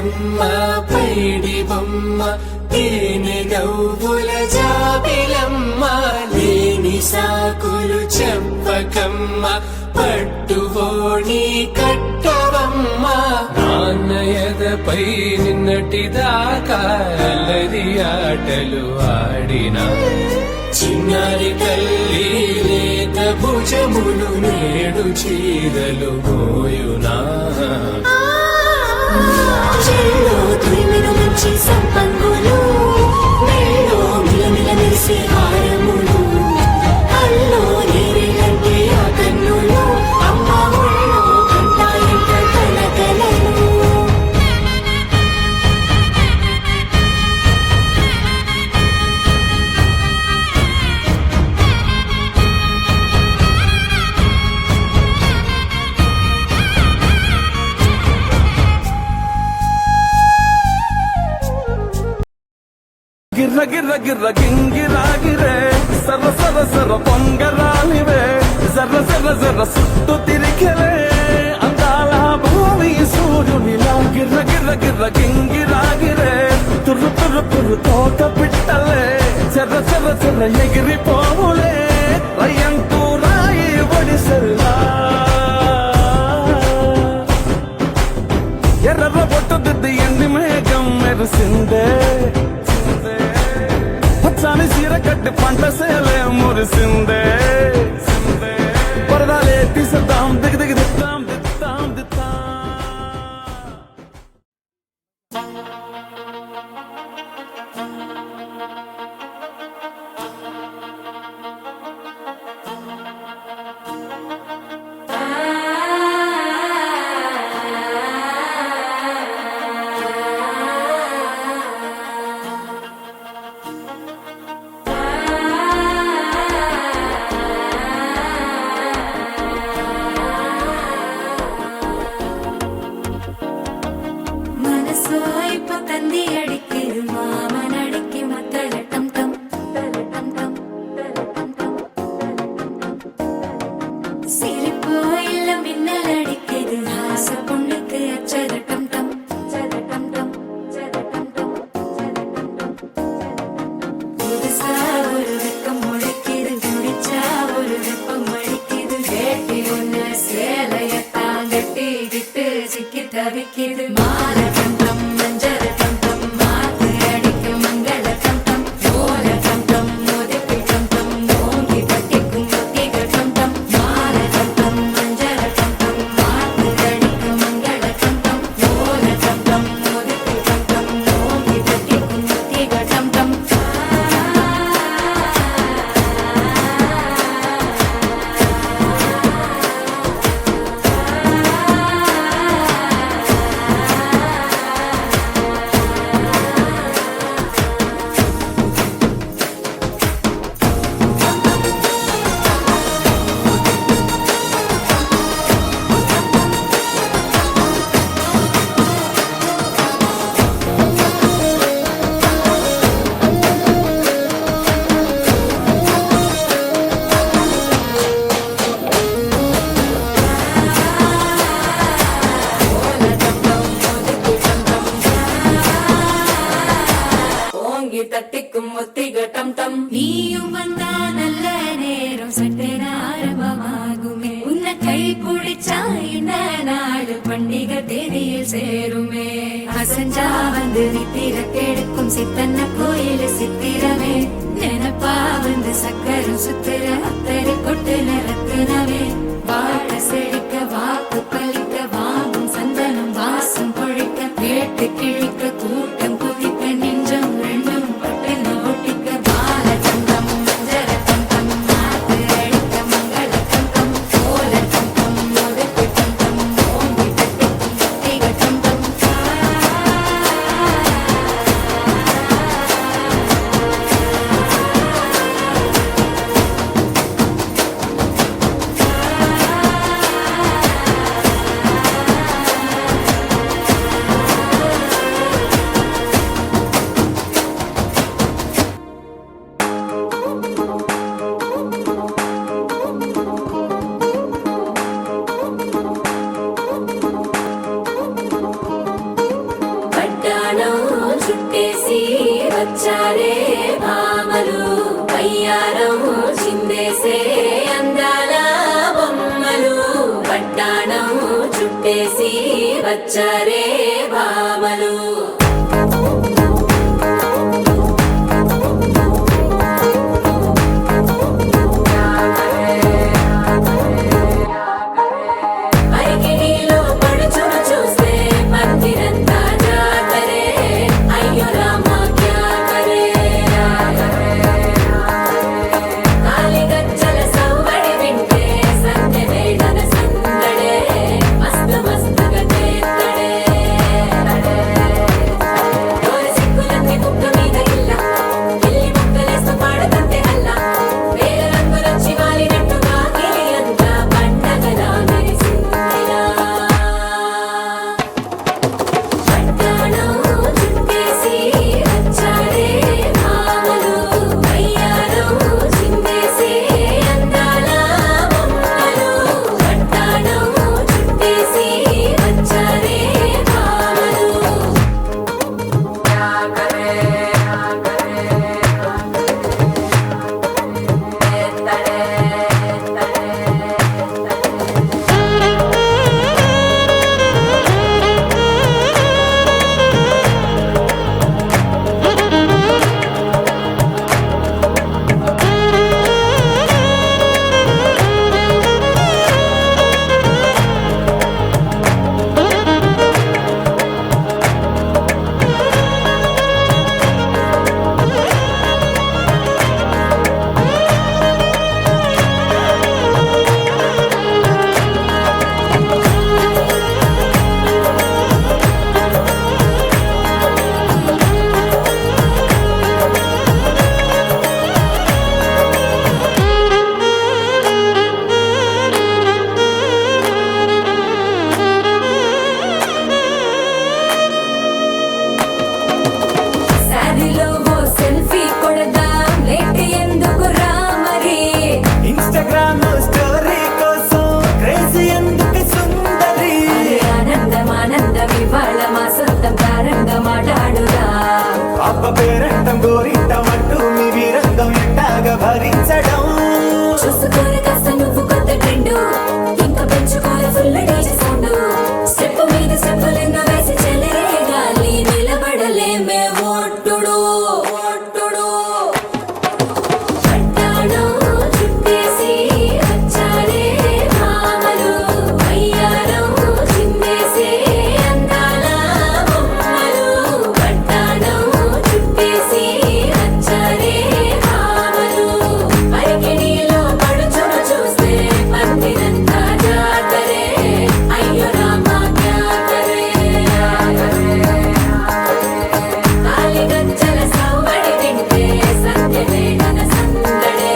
బుల్లెమ్మ పైడి బొమ్మ తేనె నవ్వుల జాబిలమ్మ లేని సాకులు చెప్పకమ్మ పట్టువోణి కట్టవమ్మ నాన్నయదపై నిన్నటిదాకా అల్లరి ఆటలు ఆడినా చిన్నారి కల్లి లేత భుజములు నేడు చీరలు మోయునా మంచి సంపంగులు మెళ్ళో మిలమిల మెరిసే హారములు అల్లో నేరేలంటే ఆ కన్నులు అమ్మ ఒళ్ళో కంటాయంట కలకలను గిర్ర గిర్ర గిర్ర గింగిరాగిరే సర్ర సర్ర సర్ర పొంగరాలివే జర్ర జర్ర జర్ర సుట్టు తిరిగలే అందాల భూమి సూర్యునిలా గిర్ర గిర్ర గిర్ర గింగిరాగిరే తుర్రు తుర్రు తుర్రు తోట పిట్టలే చెర్ర చెర్ర చెర్ర ఎగిరిపోవులే రయ్యంటూ రాయి ఒడిసెల్లా ఎర్ర బొట్టు దిద్ది ఎండి మేఘం మెరిసిందే పచ్చాని చీర కట్టి పంట సేలే మురిసిందే పరదాలే తీసేద్దాం దిగి దిగి దిద్దాం దిద్దాం దిద్దాం தவிக்கிது மால கண்டம் மஞ்சள் கண்டம் மாத்து அடிக்கு மங்கள கண்டம் ஓல கண்டம் மோதிப்பி கண்டம் ஓங்கி பட்டிக்கும் ஒத்திக கண்டம் மால கண்டம் மஞ்சள் கண்டம் மாத்து அடிக்கு மங்கள கண்டம் ஓல கண்டம் மோதிப்பி கண்டம் ஓங்கி பட்டிக்கும் ஒத்திக கண்டம் தட்டிக்கும் ஒத்திக டம் டம் நீயும் வந்தா நல்ல நேரம் சட்டென ஆரம்பமாகுமே உன்னை கை பிடிச்சா இந்த நாடு பண்டிகை தேதியில் சேருமே அசஞ்சா வந்து நித்திர கெடுக்கும் சித்தன்ன கோயில் சித்திரமே நினப்பா வந்து சக்கரம் சுத்துற அத்தரை கொட்டு நிறத்துனவே வாழ செழிக்க வாக்கு பலிக்க வாங்கும் சந்தனம் வாசம் பொழிக்க கேட்டு கிழிக்க கூட்டம் குதிக்க நெஞ்சம் ரெண்டும் பட்டின ஒட்டிக்க பால கண்டம் மஞ்சள் கண்டம் மாத்து அடிக்க மங்கள கண்டம் ஓல கண்டம் மோதிப்பு கண்டம் ஓங்கி தட்டிக்கும் ஒத்திக கண்டம் వచ్చారే భామలు అరికిణీలో పడుచును చూస్తే మందిరంతా జాతరే అయ్యో రామా క్యా కరే కాలిగజ్జల సవ్వడి వింటే సంధ్య వేళన సందడే మస్తు మస్తుగా చేత్తడే డోరి సిక్కులన్నీ బుక్క మీద ఇల్ల గిల్లి బుక్కలేస్తూ పాడుతంటే అల్లా వేల రంగులొచ్చి వాలినట్టుగా గిలి అంతా పండగలా మెరిసిందిలా పట్టాణం చుట్టేసి వచ్చారే భామలు వయ్యారం చిందేసి అందాల బొమ్మలు పట్టాణం చుట్టేసి వచ్చారే భామలు సారిలో ఓ సెల్ఫీ కొడదాం లేట్ ఎందుకు రామరి ఇన్స్టాగ్రామ్ స్టోరీ కోసం క్రేజీ ఎందుకు సుందరి ఆనందం ఆనందం ఇవాళ మా సొంతం ప్రారంగా మాట్లాడుదా అబ్బ పేరంటం గోరింటం అంటూ మీ వీరంగం ఎట్టాగా భరించడం చూసుకోరు కాస్త నువ్వు కొత్త ట్రెండ్ ఇంకా పెంచుకోరు ఫుల్ డీజే సౌండ్ స్టెప్ మీద స్టెప్పులెన్నో వేసి చెలరే గాలి నిలబడలేమే ఒట్టుడు ఒట్టుడు పట్టాణం చుట్టేసి వచ్చారే భామలు వయ్యారం చిందేసి అందాల బొమ్మలు పట్టాణం చుట్టేసి వచ్చారే భామలు అరికిణీలో పడుచును చూస్తే మందిరంతా జాతరే అయ్యో రామా క్యా కరే కాలిగజ్జల సవ్వడి వింటే సంధ్య వేళన సందడే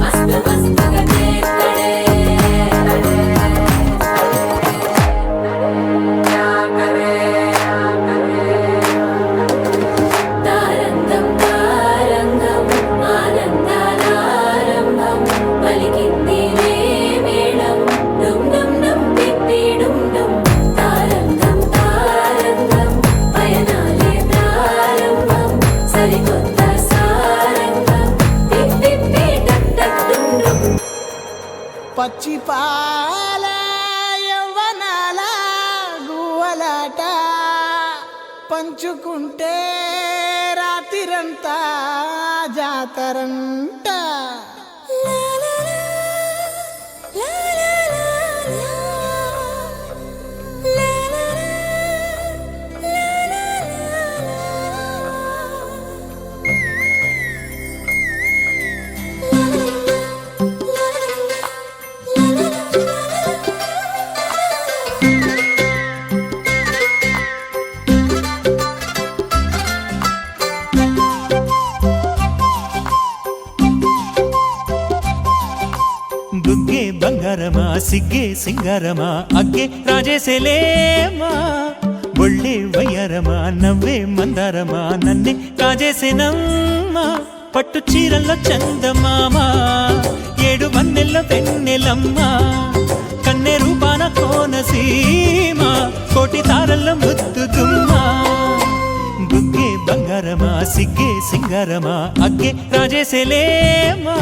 మస్తు మస్తుగా చేత్తడే తారంగం తారంగం ఆనందాలారంభం పలికింది రే మేళం డుమ్ డుమ్ డుమ్ తిప్పి డుమ్ డుమ్ తారంగం తారంగం పయనాలే ప్రారంభం సరికొత్త సారంగం తిప్పి టక్ టక్ డుమ్ డుమ్ పచ్చి పాల యవ్వనాల గువ్వలాట పంచుకుంటే రాత్రిరంతా జాతరంట బుగ్గే బంగారమా సిగ్గే సింగారమా అగ్గే రాజేసేలేమా ఒళ్ళే వయ్యారమా నవ్వే మందారమా నన్నే కాజేసేనమ్మా పట్టు చీరల్లో చందమామ ఏడు మన్నెల్ల వెన్నెలమ్మా కన్నె రూపాన కోనసీమ కోటి తారల్లో ముద్దుదుమ్మా బుగ్గే బంగారమా సిగ్గే సింగారమా అగ్గే రాజేసేలేమా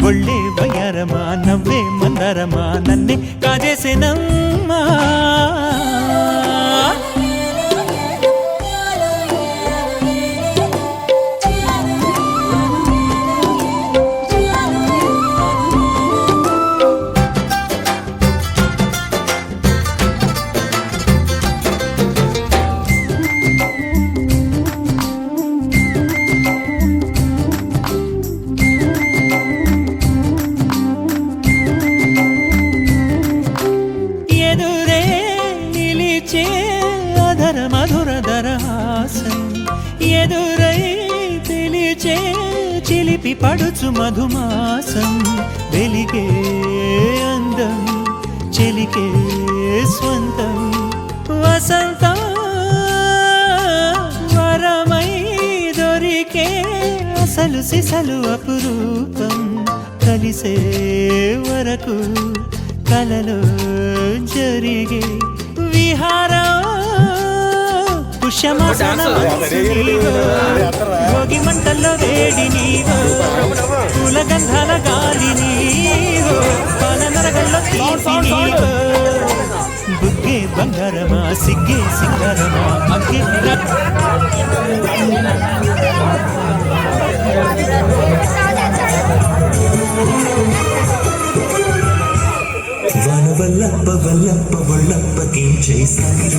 ఒళ్ళే వయ్యారమా నవ్వే మందారమా నన్నే కాజేసేనమ్మా కలిపి పడుచు మధుమాసం వెలిగే అందం చెలికే స్వంతం వసంతం వరమై దొరికే అసలు సిసలు అపురూపం కలిసే వరకు కలలో జరిగే విహారం పుష్యమాసన భోగి మంటల్లో వేడి నీవో పూల గంధాల గాలి నీవో పాల నరగల్లో తీపి నీవో బుగ్గే బంగారమా సిగ్గే సింగారమా అగ్గే వల్లప్ప వల్లప్ప వల్లప్పకి చేశాను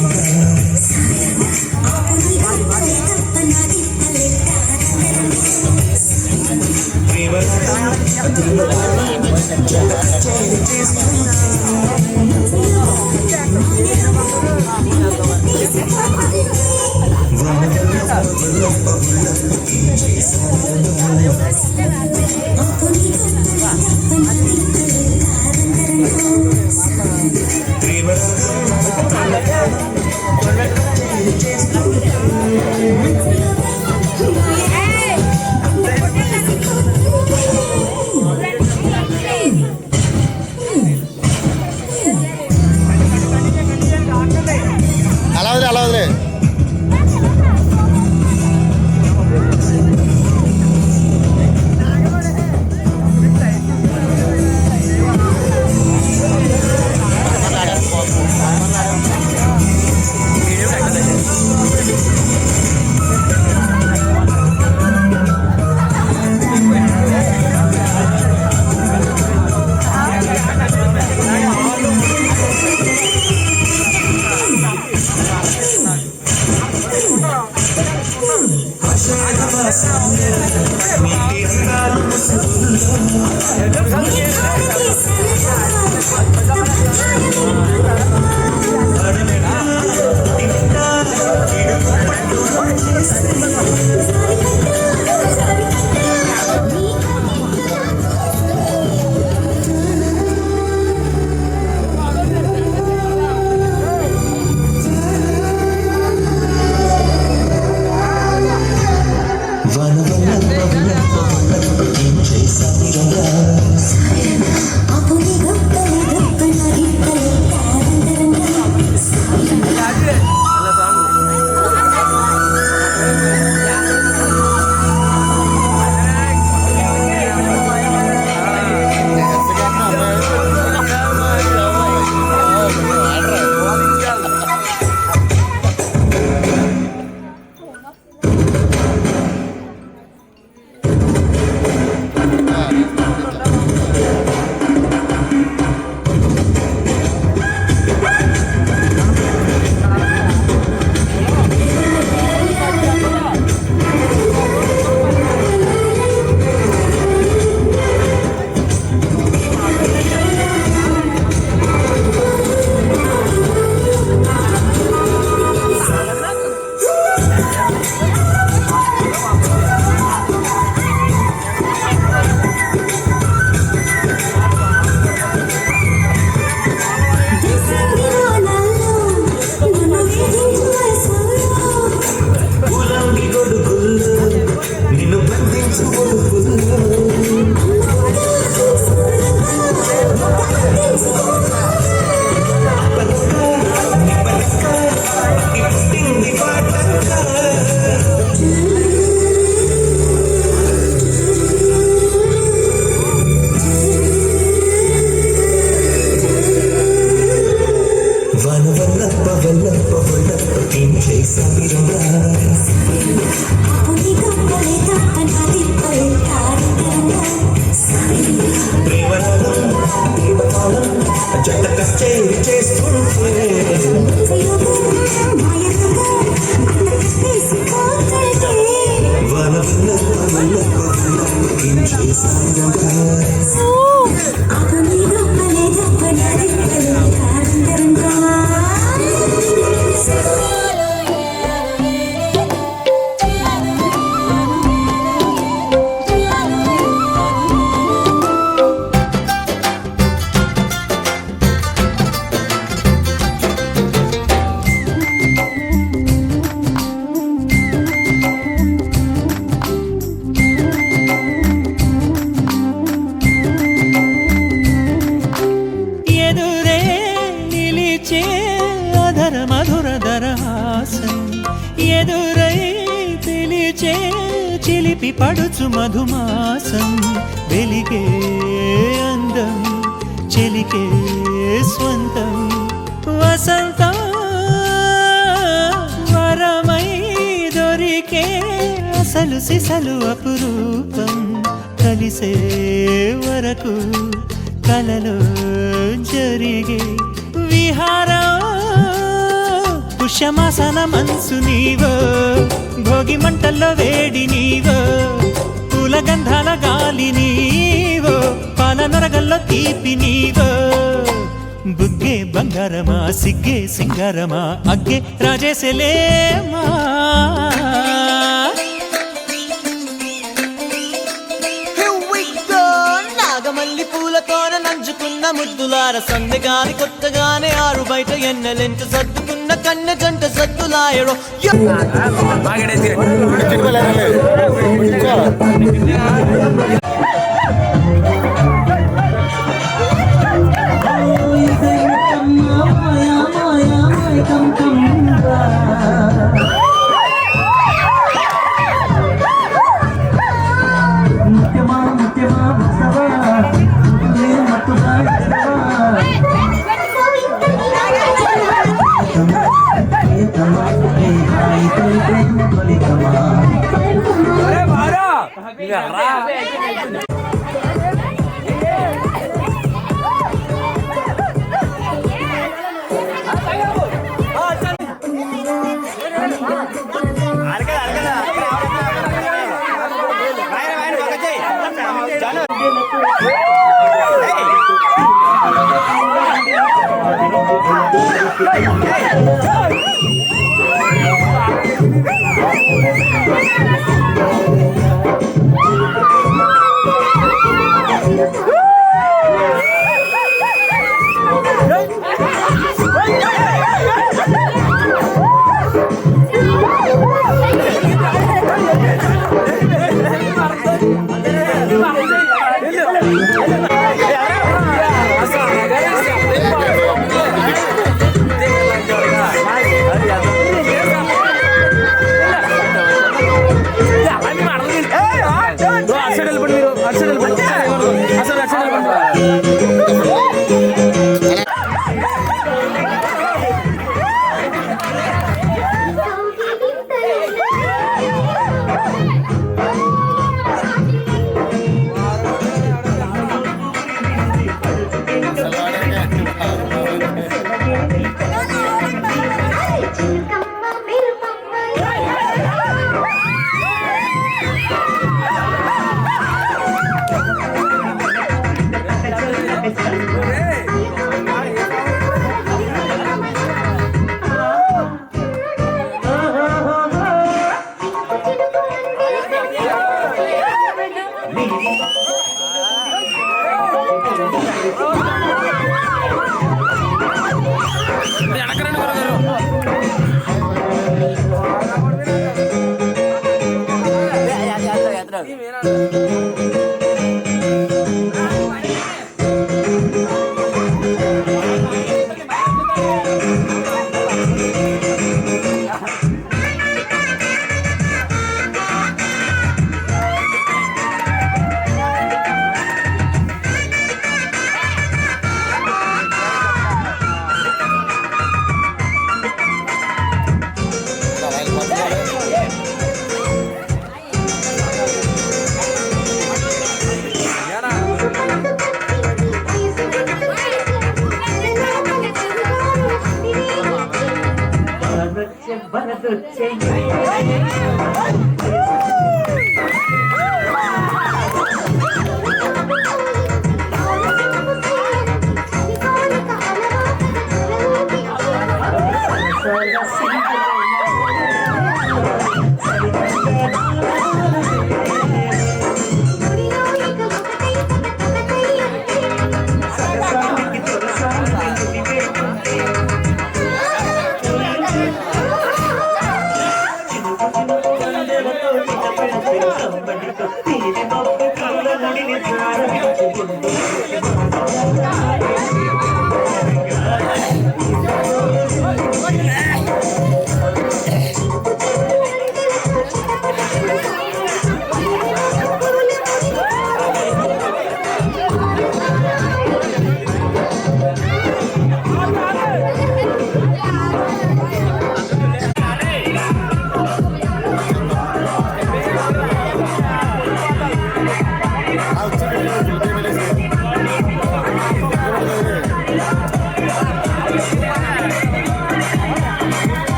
అలా వదిలే పిలిచే అధర మధుర దరహాసం ఎదురై పిలిచే చిలిపి పడుచు మధుమాసం వెలిగే అందం చెలికే స్వంతం వసంతం వరమై దొరికే అసలు సిసలు అపురూపం కలిసే వరకు కలలో జరిగే విహారం పుష్యమాసన మనసు నీవో భోగి మంటల్లో వేడి నీవో పూల గంధాల గాలి నీవో పాల నొరగల్లో తీపి నీవో బుగ్గే బంగారమా సిగ్గే సింగారమా అగ్గే రాజేసలేమా నాగమల్లి పూలతోన నంచుకున్న ముద్దులార సందెగాని కొత్తగానే ఆరు బయట ఎన్నెలెంట సర్దుకున్న కన్న జంట సద్దులాయడో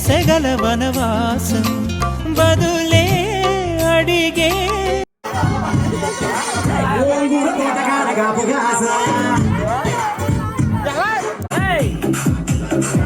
సెగల వనవాసం బదులే అడిగే Hey!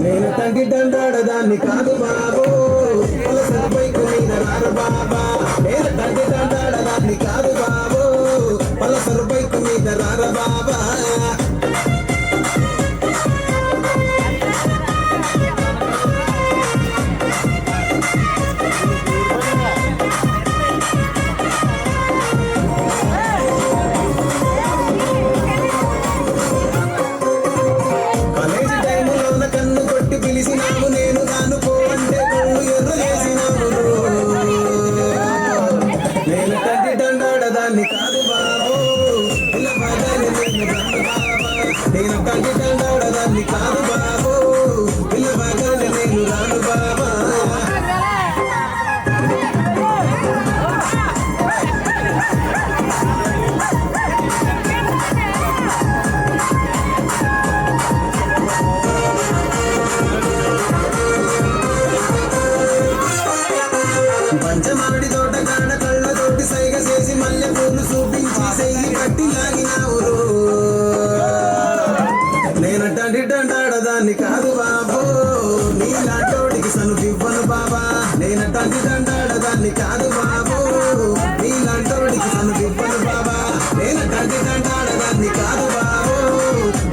నేను తండ్రి కాదు బాబు పలసరిపైకి మీద రారు బాబా నేను తండ్రి కాదు బాబు పలసరిపైకి మీద రారు బాబా నేను తండ్రి తండ్రి కాదు బాబు పిల్లవాగానే నేను రాను బాబా పంచమాడి తోట కాడ కళ్ళతోటి సైగ చేసి మల్లె పూలు చూపించి సెయ్యి పట్టి లాగినావు నేను తండ్రి తండాడదాన్ని కాదు బాబు నీలాంటోడికి సనుపివ్వను బాబా నేను తండ్రి తండాడదాన్ని కాదు బాబు నీలాంటోడికి సనుపివ్వను బాబా నేను తండ్రి తండాడదాన్ని కాదు బాబు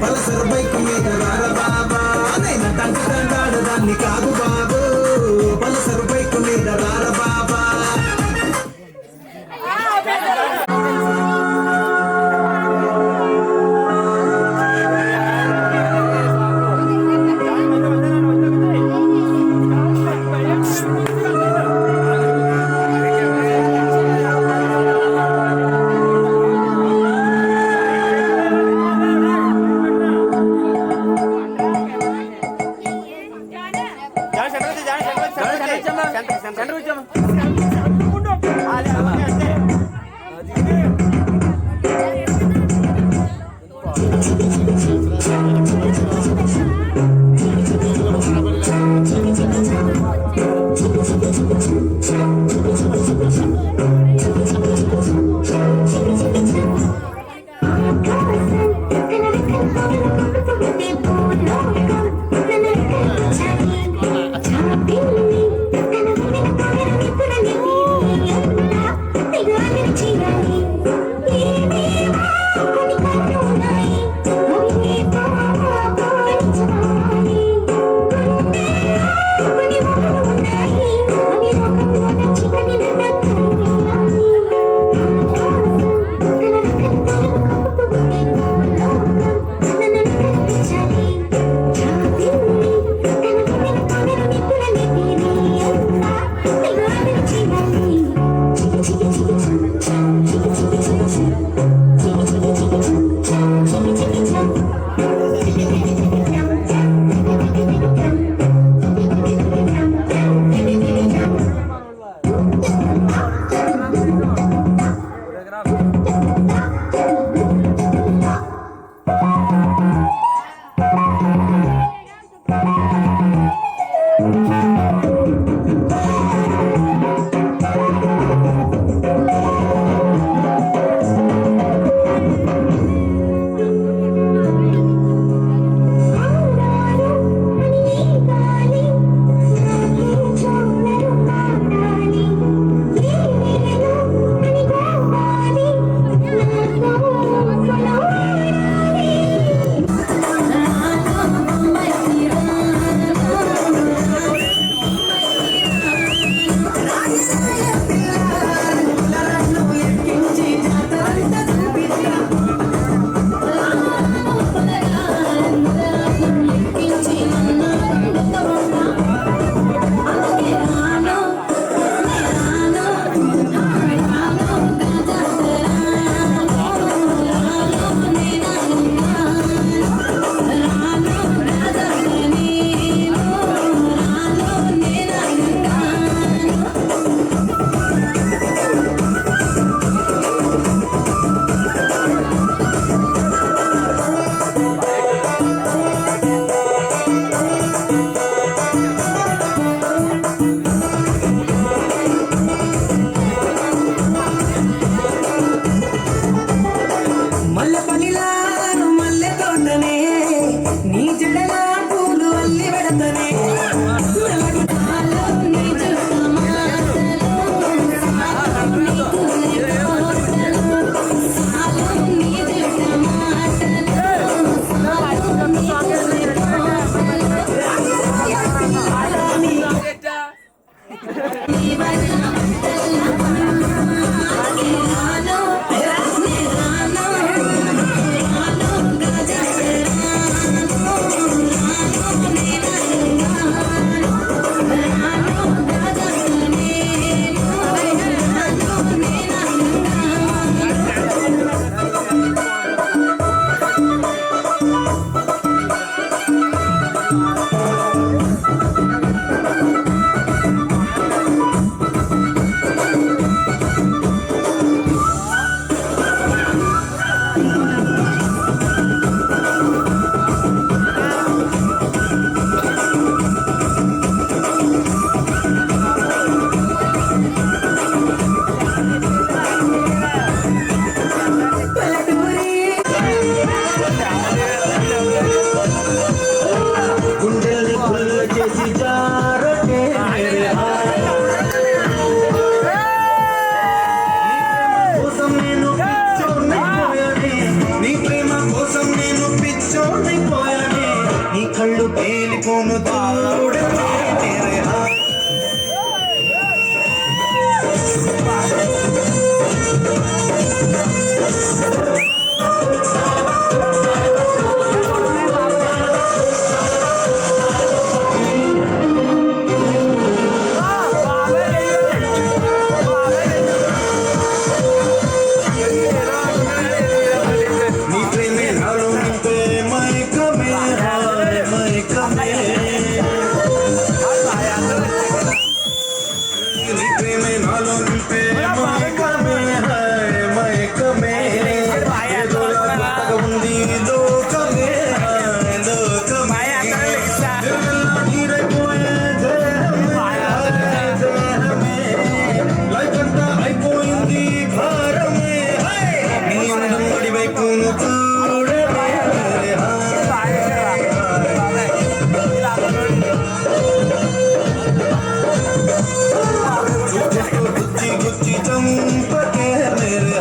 పలసరు బైక్ మీద రార బాబా నేను తండ్రి తండాడదాన్ని కాదు బాబు పలసరు బైక్ మీద రార బాబా గుండెల్ని గుల్ల చేసి జారటే మేరే కోసం నేను పిచ్చోనైపోయానే నీ ప్రేమ కోసం నేను పిచ్చోనైపోయానే నీ కళ్ళు పేలిపోను చూడటే మేరే నీ ప్రేమే నాలో నింపే మైకమే మైకమే నీ ప్రేమే నాలో నింపే మైకమే మైకమే ఏదోలా కొత్తగా ఉంది లోకమే లోకమే నీరైపోయే దేహమే లైఫ్ అంతా అయిపోయింది భారమే నీ అందం వైపును చూడవే గుచ్చి గుచ్చి చంపకే మేరే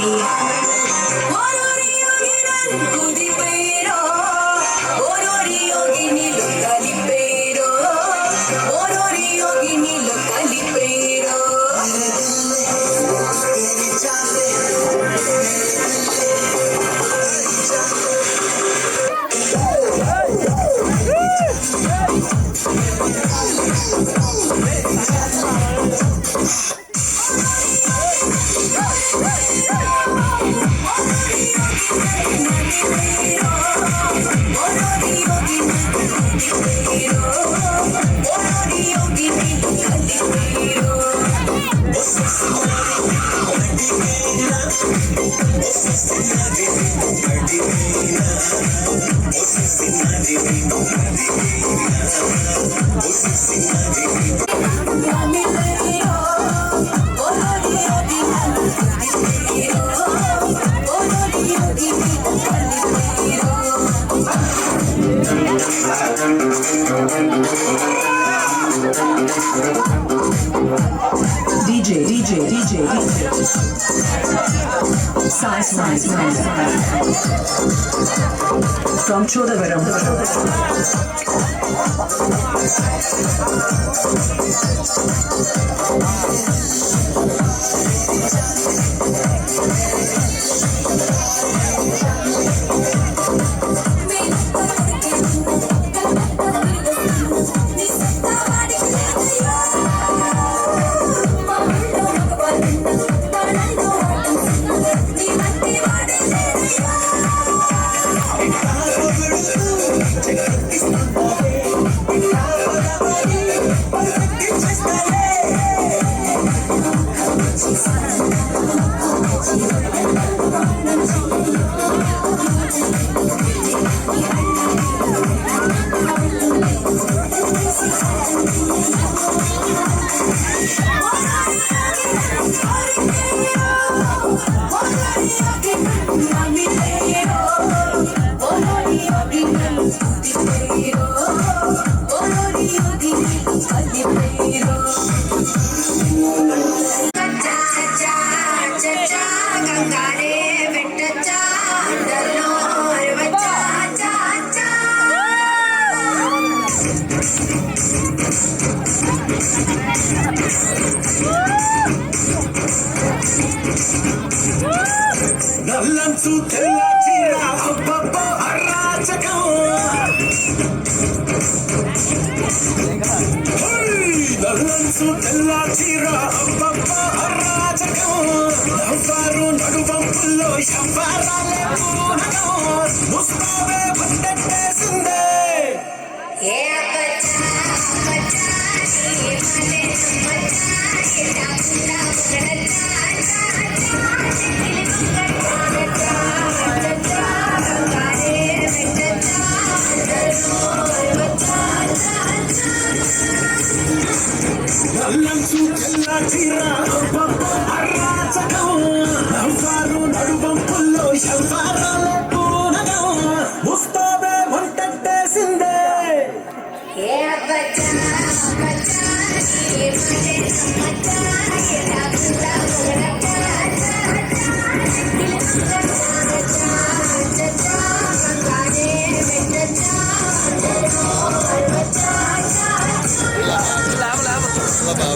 కలిపి ఓరోరి యోగినలు కుదిపేరో ఓరోరి యోగినిలు కలిపేరో ఓరోరి యోగినిలు కలిపేరో DJ. Size. From Chodavaram. Nallanchu తెల్ల చీర అబ్బబ్బ అరాచకం నల్లంచు తెల్ల చీర అబ్బబ్బ అరాచకం నవ్వారు నడువంపుల్లో శవ్వారాలే పూనకం ముస్తాబే పట్టేసిందే నల్లంచు తెల్ల చీర అబ్బబ్బ అరాచకం నవ్వారు నడువంపుల్లో శవ్వారాలే పూనకం ముస్తాబే వంటేసిందే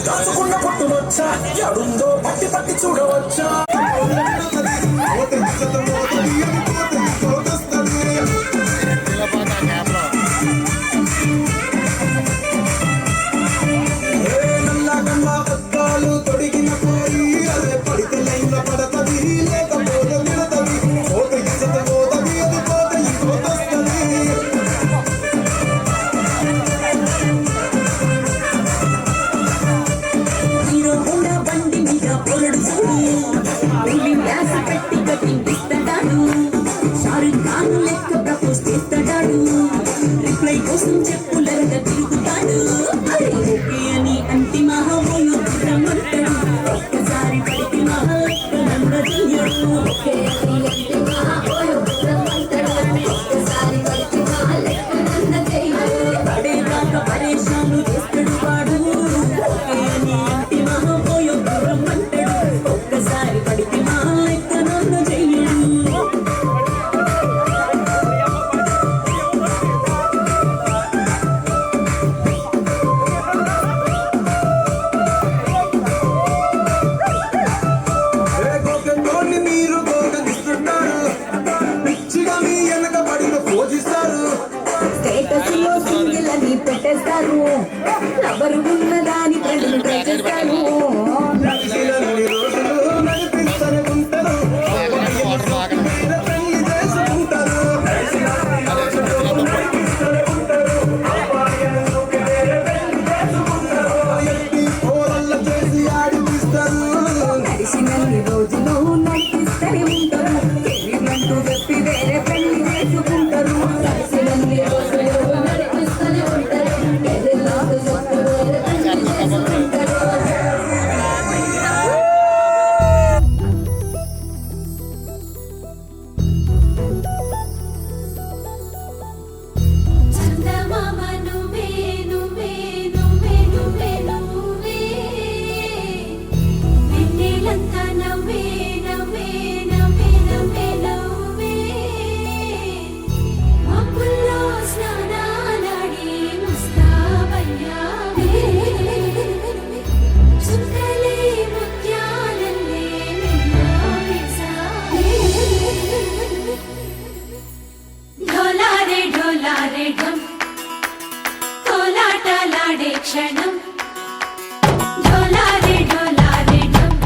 దాచుకున్న పట్టునొచ్చా ఎడుందో పట్టి చూడవచ్చా ఎవరు ఉన్నదాని ప్రజలు ట్రై చేస్తాను నడిచినన్ని రోజులు నడిపిస్తూనే ఉంటారు మీద పెళ్లి చేసుకుంటారు ఎత్తి పోరల్ల చేసి ఆడిపిస్తారు నడిచినన్ని రోజులు నడిపిస్తూనే ఉంటారు తెలియనంటూ చెప్పి వేరే పెళ్లి చేసుకుంటారు నడిచినన్ని రోజులు నడిపిస్తూనే ఉంటారు తెలియనంటూ చెప్పి వేరే పెళ్లి చేసుకుంటారు చందమామ నువ్వే నువ్వే నువ్వే నువ్వే నువ్వే వెన్నెలంతా నవ్వే నవ్వే నవ్వే నవ్వే నవ్వే మబ్బుల్లో స్నానాలాడి ముస్తాబయ్యావే చుక్కలే ముత్యాలల్లే మెల్లావేశావే ఢోలారే ఢోలారే ఢమ్ కోలాటలాడే క్షణం ఢోలారే ఢోలారే ఢమ్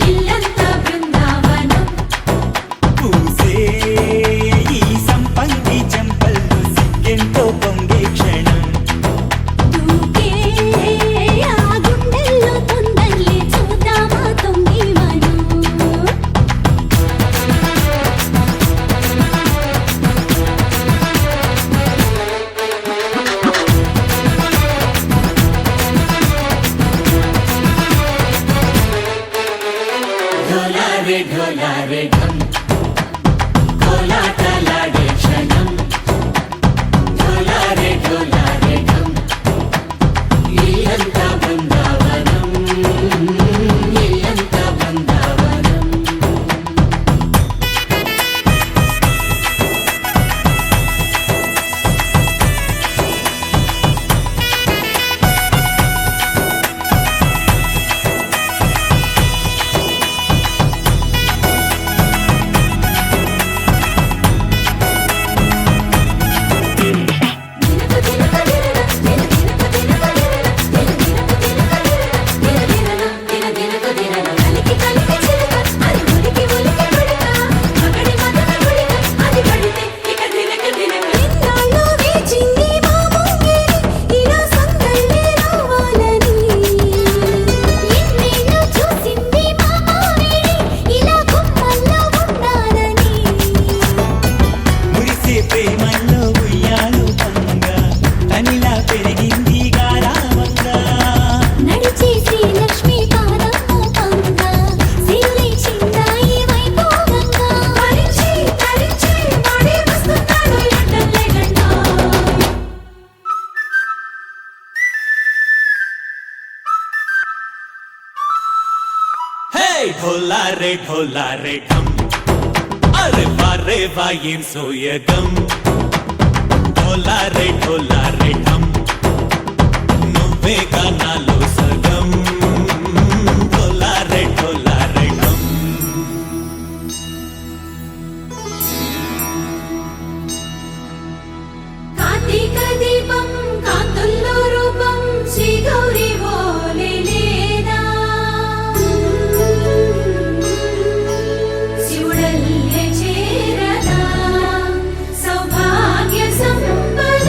ఇల్లంతా బృందావనం పూసే ఈ సంపంగి చెంపల్లో సిగ్గెంతో పొంగే క్షణం దూకే ఆ గుండెల్లో తొందరలే చూద్దామా తొంగి మనం ఢోలారే ఢోలారే ఢమ్ కోలాటలాడే క్షణం ఢోలారే ఢోలారే ఢమ్ ఇల్లంతా బృందావనం ఇల్లంతా బృందావనం మురిసే ప్రేమల్లో ఉయ్యాలు పంగా తనిలా పెరిగింది గారావంగా నడిచే శ్రీలక్ష్మి పాదము పంగా సిల్లి చిందాయి వైభోగంగా తరించి తరించి వాడే వస్తున్నాడు లండన్ లేకుండా హే ఢోలారే ఢోలారే ఢమ్ అరే వారే వాయేం సోయగం ఢోలారే ఢోలారే ఢమ్ నువ్వే గానాలో సగం ఢోలారే ఢోలారే ఢమ్ కార్తీక దీపం కాంతుల్లో రూపం శ్రీ గౌరీ ఓలే లేదా శివుడల్లే చేరదా సౌభాగ్య సంపద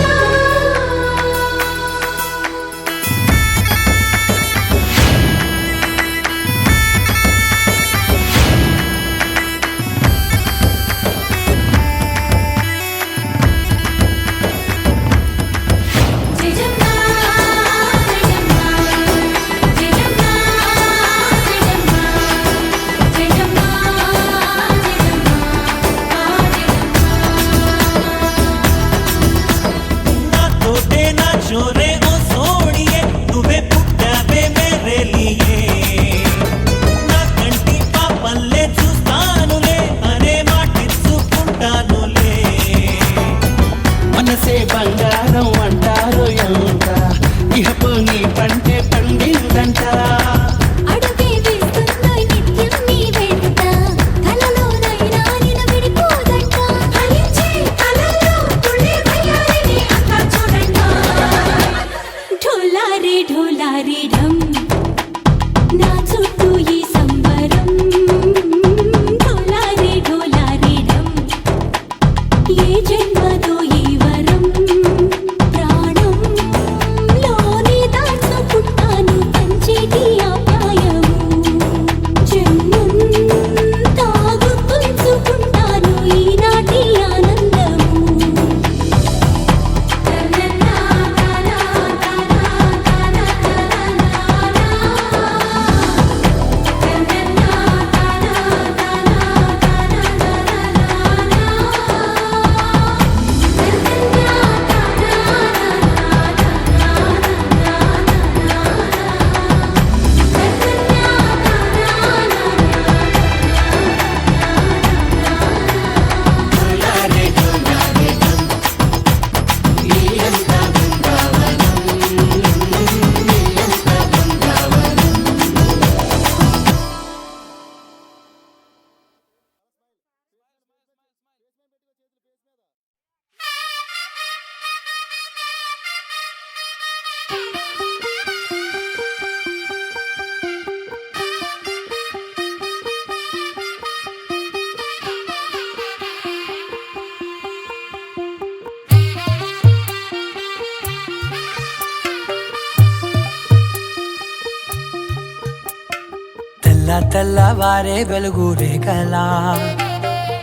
తెల్లవారే వెలుగు రేఖలా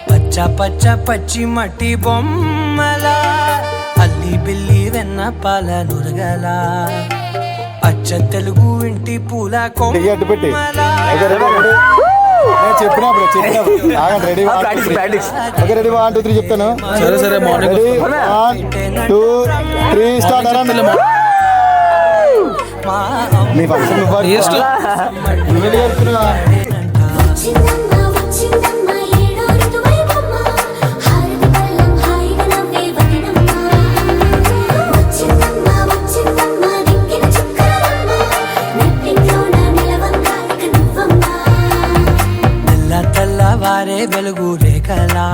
పచ్చ పచ్చ పచ్చి మట్టి బొమ్మలా అల్లి బిల్లి వెన్న పాల నురగలా అచ్చ తెలుగు ఇంటి పూల కొమ్మలా రెడీ 1 2 3 చెప్తాను. సరే మార్నింగ్ రెడీ 1 2 3 స్టార్ట్ అవ్వండి. మీ ఫంక్షన్ వచ్చిందమ్మా వచ్చిందమ్మా ఏడో ఋతువైవమ్మ హారతి పళ్ళం హాయిగా నవ్వే వదనమ్మ వచ్చిందమ్మా వచ్చిందమ్మా దిక్కిన చుక్కలమ్మ నట్టింట్లోన నిలవంగా ఇక నువ్వమ్మా తెల్లవారే వెలుగు రేఖలా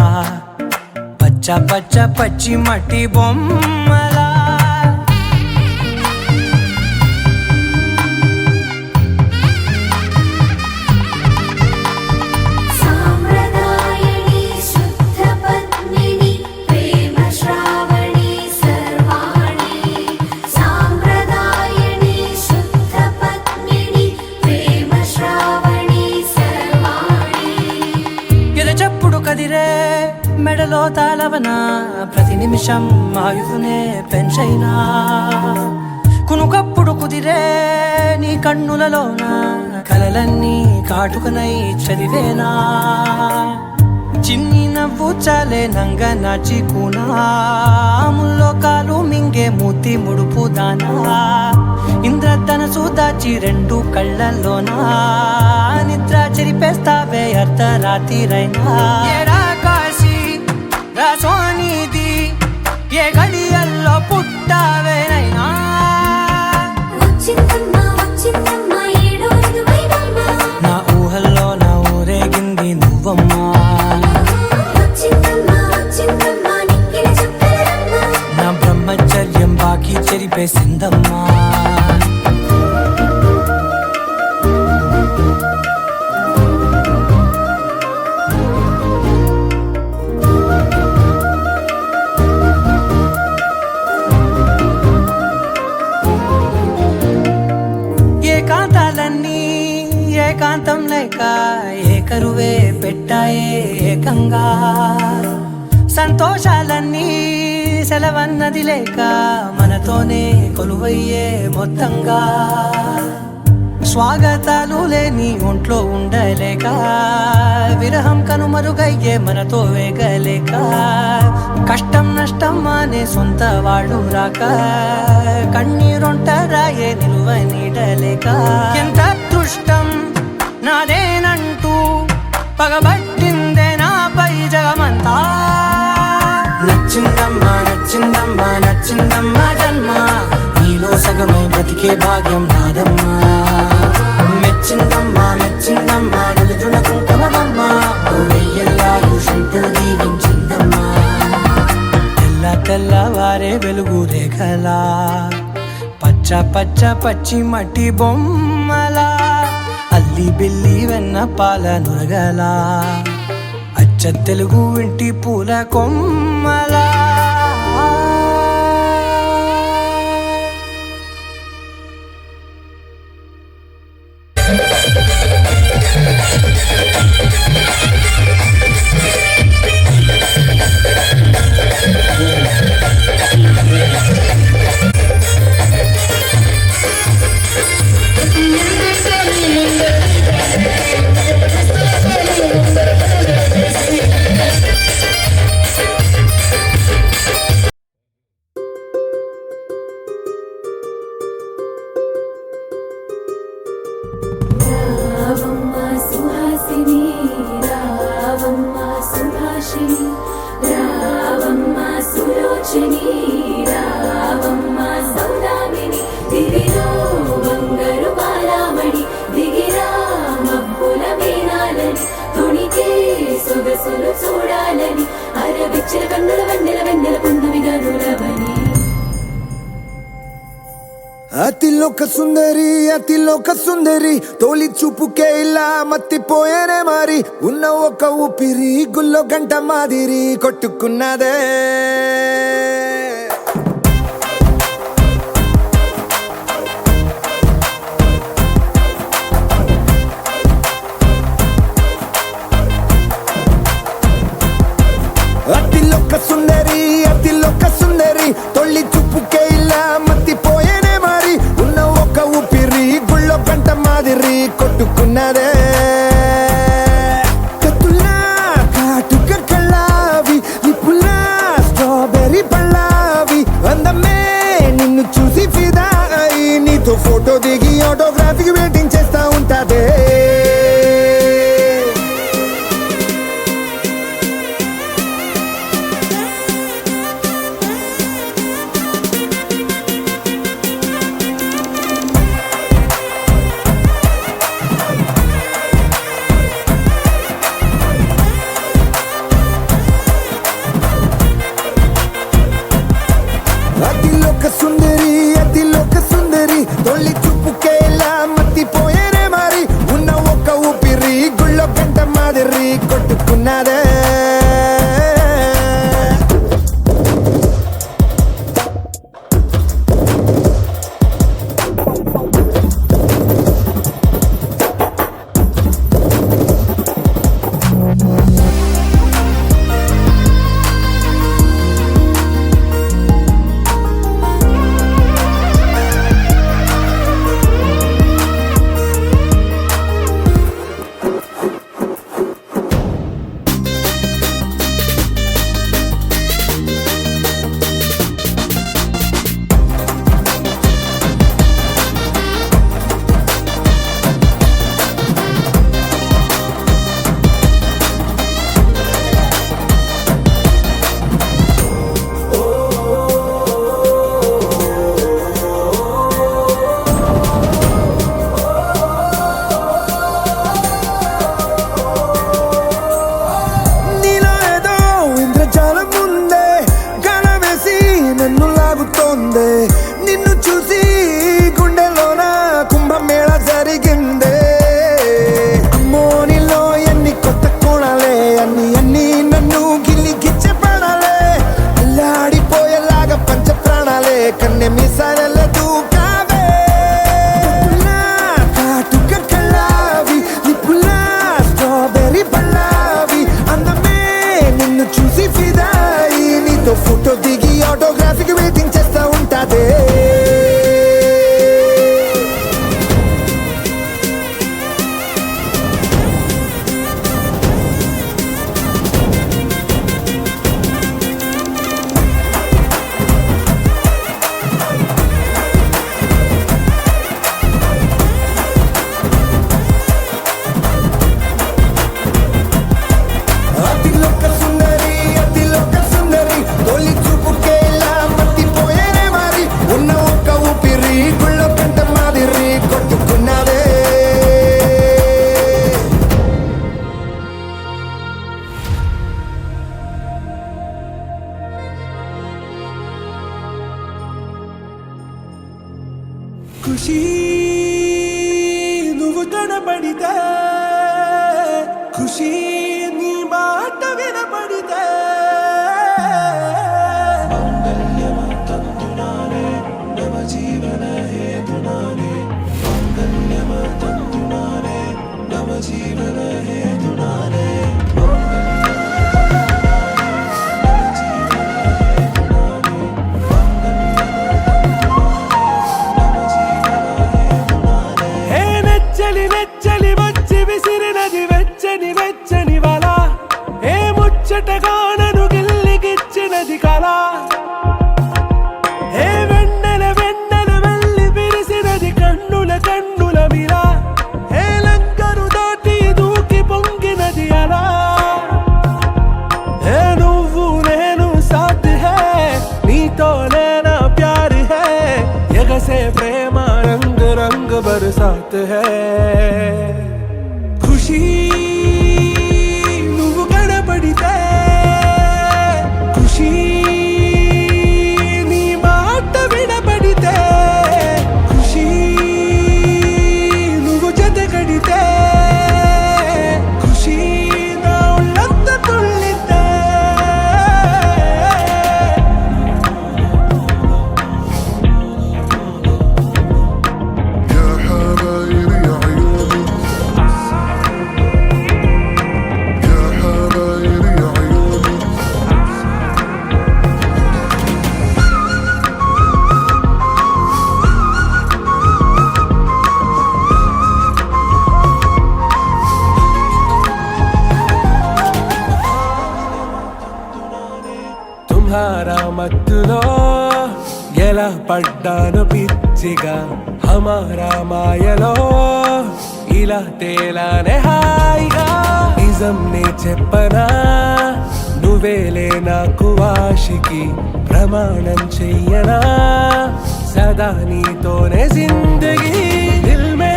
పచ్చ పచ్చ పచ్చి మట్టి బొమ్మలా సాంప్రదాయని శుద్ధ పద్మిని ప్రేమ శ్రావణి సర్వాణి సాంప్రదాయని శుద్ధ పద్మిని ప్రేమ శ్రావణి సర్వాణి ఎరచప్పుడు కదిరే మెడలో తాళవన ప్రతి నిమిషం ఆయుధునే పెంచైనా కునుకప్పుడు కుదిరే నీ కన్నులలోన కలలన్నీ కాటుకనై చదివేనా చిన్ని నవ్వు చాలే నంగ నాచి కూనాముల్లో కాలు మింగే మూతి ముడుపు దానా ఇంద్రధనసు దాచి 2 కళ్ళల్లోనా నిద్ర చెరిపేస్తావే అర్ధరాత్రిరైనా ఏడా కాశీ రాసోనిది ఏ గడియల్లో పుట్టావేనైనా వచ్చిందమ్మా వచ్చిందమ్మా ఏడో ఋతువైవమ్మ నా ఊహల్లో నా ఊరేగింది నువ్వమ్మా వచ్చిందమ్మా వచ్చిందమ్మా నిక్కిన చుక్కలమ్మ నా బ్రహ్మచర్యం బాకీ చెరిపేసిందమ్మా ఏకాంతాలన్నీ ఏకాంతం లేక ఏకరువే పెట్టాయే ఏకంగా సంతోషాలన్నీ సెలవన్నది లేక మనతోనే కొలువయ్యే మొత్తంగా స్వాగతాలు లేని ఒంట్లో ఉండలేక విరహం కనుమరుగయ్యే మనతో వేగలేక కష్టం నష్టం అనే సొంత వాళ్ళు రాక కన్నీరొంటరాయే నిలువ నీడలేక ఎంత అదృష్టం నాదేనంటూ పగబట్టిందే నాపై జగమంతా నచ్చిందమ్మా నచ్చిందమ్మా నచ్చిందమ్మా జన్మ నీలో సగమై బ్రతికే భాగ్యం నాదమ్మా మెచ్చిందమ్మా మెచ్చిందమ్మా నిలుచున కుంకుమమ్మా వెయ్యల్లాగు శంకులు దీవించిందమ్మా తెల్లవారే వెలుగు రేఖలా పచ్చ పచ్చ పచ్చి మట్టి బొమ్మలా అల్లి బిల్లి వెన్న పాల నురగలా అచ్చ తెలుగు ఇంటి పూల కొమ్మలా రావమ్మ సుహాసిని రావమ్మ సుభాషిణి రావమ్మ సులోచని రావమ్మ సౌదామిని దిగిరో బంగారు బాలామణి దిగిరా మబ్బుల మేనాలని తొణికే సొగసులు చూడాలని అరవిచ్చిన కన్నుల వెన్నెల వెన్నెల పున్నమి గనులవని అతిలోక సుందరి తోలి చూపుకే ఇలా మత్తిపోయేనే మరి ఉన్న ఒక ఊపిరి గుల్లో గంట మాదిరి కొట్టుకున్నదే కొట్టుకున్నదే నిన్ను చూసి గుండెలోన కుంభమేళ జరిగిందే అమ్మో నీలో ఎన్ని కొత్త కోణాలే అన్ని నన్ను గిల్లి గిచ్చే ప్రాణాలే అల్లాడిపోయేలాగా పంచ ప్రాణాలే కన్నె మీసాల దూకావే కాటుక కళ్ళావి నిప్పులా స్ట్రాబెర్రీ పళ్ళావి అందమే నిన్ను చూసి ఫిదాయి నీతో ఫోటో దిగి ఆటోగ్రాఫీకి వెయిటింగ్ చేస్తా ఉంటాదే అతిలోక సుందరి తొలి చూపుకేలా మట్టిపోయేనే మరి ఉన్న ఒక్క ఊపిరి గుళ్ళ పెంట మాదిరి కొట్టుకున్నదే ఖుషి నువ్వు కనబడితే ఖుషి నీ మాట వినబడితే హే నెచ్చలి నెచ్చలి వచ్చి విసిరినది వెచ్చని వెచ్చని వల ఏ ముచ్చటగా నన్ను గిల్లిగిచ్చినది కళ ఏ వెన్నెల వెన్నెల వెళ్ళి విరిసినది కన్నుల కన్నుల మిల ఏ లంకరు దాటి దూకి పొంగినది అలా ఏ నువ్వు నేను సాథ్ హే నీతోనే నా ప్యార్ హే ఎగసే ప్రేమ రంగ్ రంగ్ బరసాత్ హే ఖుషి నువ్వు కనబడితే ఖుషి నీ మాట వినబడితే ఖుషి నువ్వు జత కడితే ఖుషి నా ఒళ్ళంత తుళ్ళితే يا حبايبي يا عيوني يا حبايبي يا عيوني తుమ్హారా మత్తులో ఎలా పడ్డాను పిచ్చిగా హమారా మాయలో ఇలా తేలానే హాయిగా నిజం నే చెప్పనా నువ్వేలే నాకు ఆశికి ప్రమాణం చెయ్యనా సదా నీతోనే జిందగీ దిల్ మే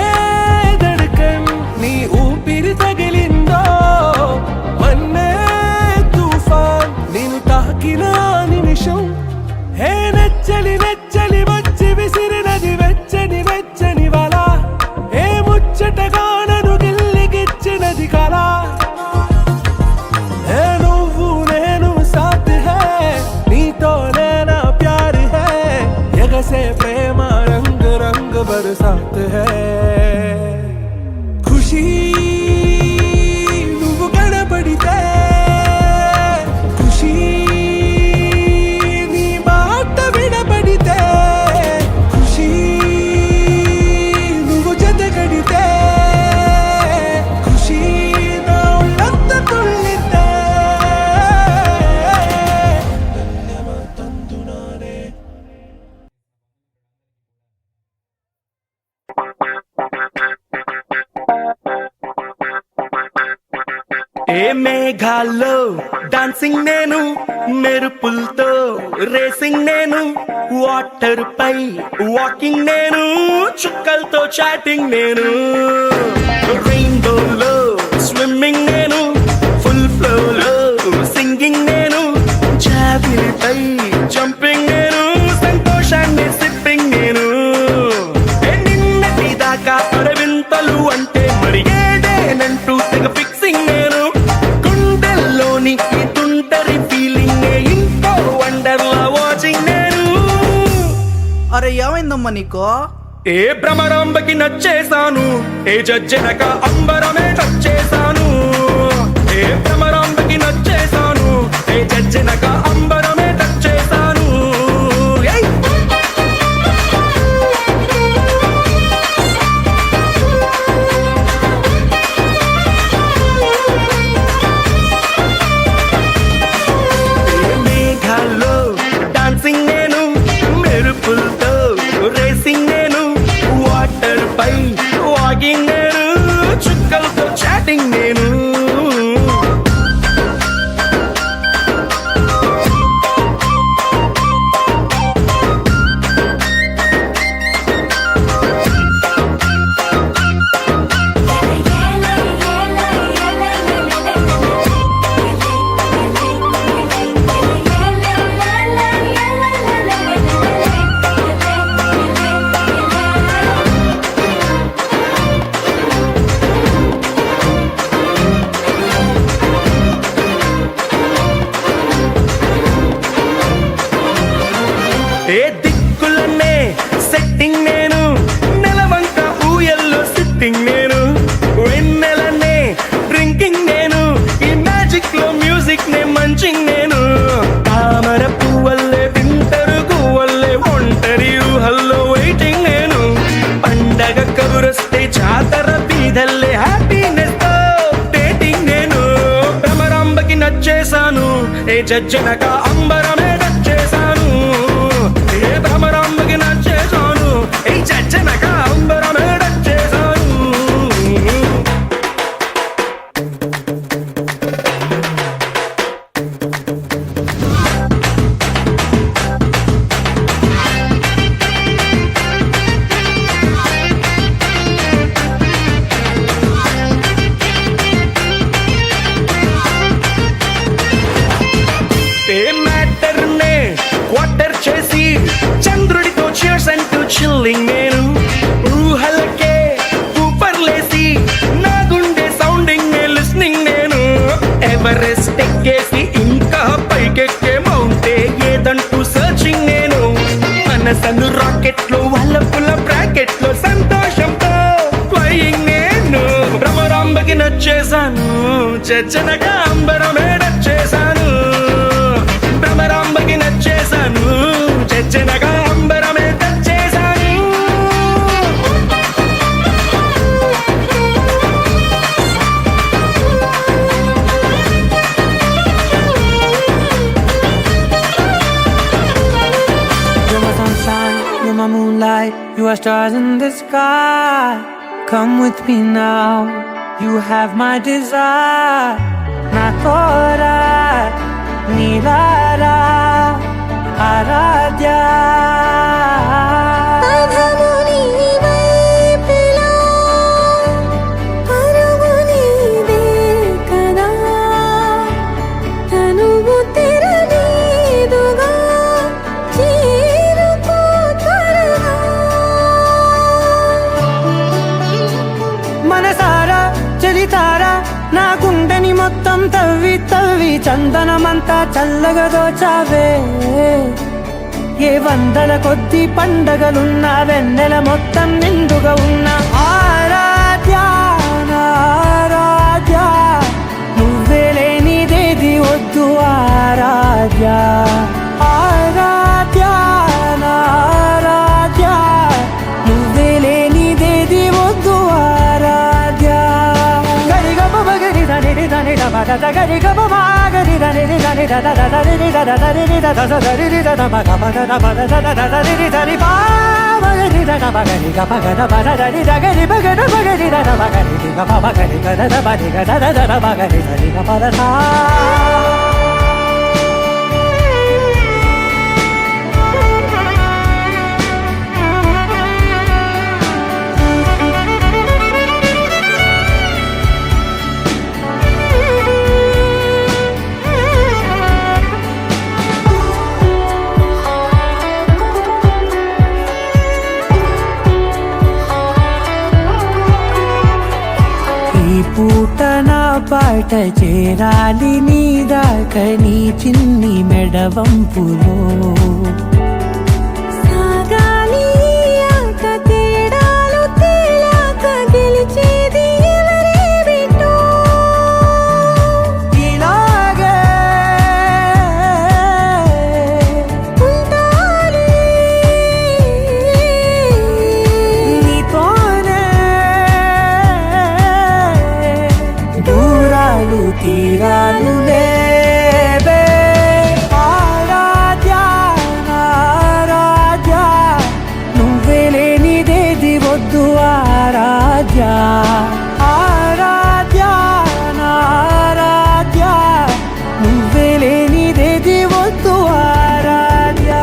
ధడ్కన్ నీ ఊపిరి తగిలిందో మన్నే తుఫాన్ నేను తాకిన నిమిషం హే నెచ్చలి నెచ్చలి వచ్చి విసిరినది వెచ్చని వెచ్చని వల ఏ ముచ్చటగా నన్ను గిల్లిగిచ్చినది కళ ఏ మేఘాల్లో డాన్సింగ్ నేను, మెరుపులతో రేసింగ్ నేను, వాటర్ పై వాకింగ్ నేను, చుక్కలతో చాటింగ్ నేను, రెయిన్బోలో స్విమ్మింగ్ నేను, ఫుల్ ఫ్లోలో సింగింగ్ నేను, జాబిలిపై జంపింగ్ నేను, సంతోషాన్ని సిప్పింగ్ నేను. నిన్నటి దాకా అరవింతలు అంటే మరి ఏదేనంటూ తెగ ఫిక్సింగ్ నేను, గుండెల్లోని ఈ తుంటరి ఫీలింగ్ ఇంకో వండర్లా వాచింగ్ నేను. అరే ఏమైందమ్మా నీకో? ఏ భ్రమరాంబకి నచ్చేసాను, ఏ జజ్జనక అంబరమే నచ్చేసాను. ఏ భ్రమరాంబకి నచ్చేసాను, ఏ జజ్జనక అంబరమే నచ్చేసాను. ఏయ్! ఏ మేఘాల్లో డాన్సింగ్ నేను, మెరుపులతో రేసింగ్ నేను, వాటర్ పై వాకింగ్ నేను, చుక్కలతో చాటింగ్ నేను. ఏ దిక్కులనే సెట్టింగ్ నేను, నెలవంక ఊయల్లో సిట్టింగ్ నేను, వెన్నెలనే డ్రింకింగ్ నేను, ఈ మ్యాజిక్ లో మ్యూజిక్ నే మంచింగ్ నేను, తామర పువ్వల్లే తింటరు గువ్వల్లే ఒంటరి ఊహల్లో వెయిటింగ్ నేను, పండగ కబురొస్తే జాతర బీదల్లే హ్యాపీనెస్ తో డేటింగ్ నేను. భ్రమరాంబకి నచ్చేసాను, ఏ జజ్జనక అంబరమే నచ్చేసాను. ఏ భ్రమరాంబకి నచ్చేసాను, ఏ జజ్జనక అంబరమే నచ్చేసాను. ఏ మ్యాటర్ నే క్వార్టర్ చేసి చంద్రుడితో cheers అంటూ చిల్లింగ్ నేను, ఊహలకే ఊపర్లేసి నా గుండె సౌండింగ్ నే లిస్నింగ్ నేను, ఎవరెస్ట్ ఎక్కేసి ఇంకా పైకెక్కే మౌంటే ఏదంటూ సర్చింగ్ నేను, మనసను రాకెట్ లో వల్లపుల బ్రాకెట్ లో సంతోషంతో ఫ్లయింగ్ నేను. భ్రమరాంబకి నచ్చేసాను, జజ్జనగా అంబరమే నచ్చేసాను. భ్రమరాంబకి నచ్చేసాను, జజ్జనగా అంబరమే నచ్చేసాను. You're my sunshine, you're my moonlight, you are stars in the sky. Come with me now, you have my desire. Na tora, nilara, aradya. మనసారా చలితారా నా గుండెని మొత్తం తవ్వి తవ్వి చందనమంతా చల్లగా దోచావే. ఏ వందల కొద్ది పండగలున్న వెన్నెల మొత్తం నిండుగా ఉన్న ఆరాధ్య నా ఆరాధ్య, నువ్వే లేనిదేది వద్దు ఆరాధ్య. ఆరాధ్య నా ఆరాధ్య, నువ్వే లేనిదేది వద్దు ఆరాధ్య. గరిగమ మగరి దని దని దద గరిగమ మాగరి దని దని దద దద దని దద దని దద దద దని దద మగ మగ దద దద దని దని పా bagari da bagari ga bagada bagari da gari bagada bagari da bagari ga bagari ga da bagari ga da bagari ga bagada. పూట నా పాట చేరాలి నీ దాకా నీ చిన్ని మెడవంపులో సాగాలి ఆట తేడాలు తేలాక గెలిచేది ఎవరే బిడ్డో ఇలాగే ఉండాలి నీతోనే దూరాలు తీరాలు లేవే ఆరాధ్యా ఆరాధ్యా నువ్వే లేనిదేది వద్దు ఆరాధ్యా ఆరాధ్యా ఆరాధ్యా నువ్వే లేనిదేది వద్దు ఆరాధ్యా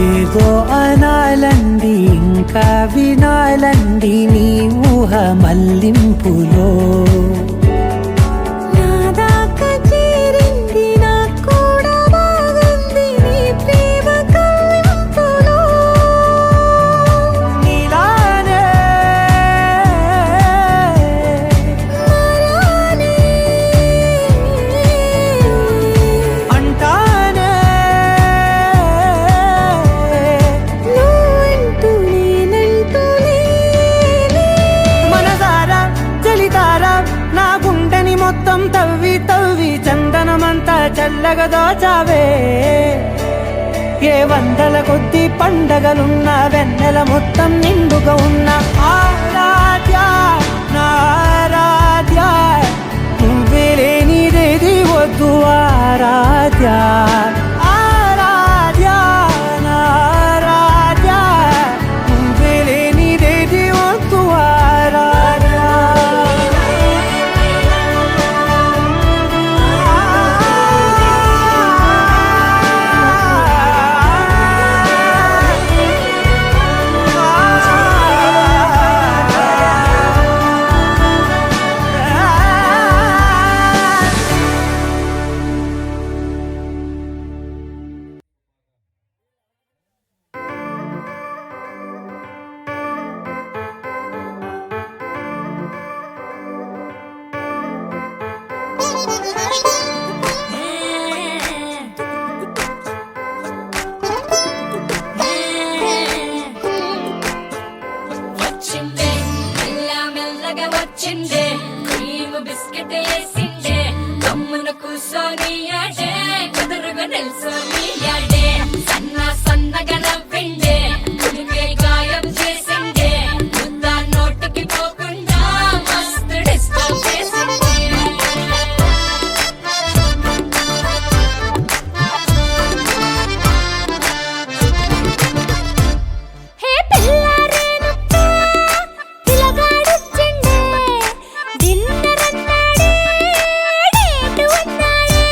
ఏదో అనాలండి ఇంకా వినాలండి నీ ఊహ మల్లింపులో నా దాకా చేరింది నాకు కూడా బాగుంది నీ ప్రేమ కవ్వింపులో నీలానే మరానే అంటానే నువ్వంటూ నేనంటూ లేనే మనసారా చలితారా నా గుండెని మొత్తం తవ్వి తవ్వి చందనమంతా చల్లగా దోచావే ఏ వందల కొద్ది పండగలున్న వెన్నెల మొత్తం నిండుగా ఉన్న ఆరాధ్యా నా ఆరాధ్యా నువ్వే లేనిదేది వద్దు ఆరాధ్యా ఆరాధ్యా నా ఆరాధ్యా నువ్వే లేనిదేది వద్దు ఆరాధ్యా వచ్చిందే మెల్ల మెల్లగా వచ్చిందే క్రీమ్ బిస్కెట్ వేసిందే కమ్మున కూసోని ఆడే కుదురుగా నిల్సోని ఆడే సన్న సన్నగా నవ్విండే కుడికే గాయం చేసిందే ముద్ద నోటికి పోకుండా మస్తు డిస్టర్బ్ చేసిందే హే పిల్లారేనప్ప పిల్లగాడొచ్చిండే డిన్నర్ అన్నాడే డేటు అన్నాడే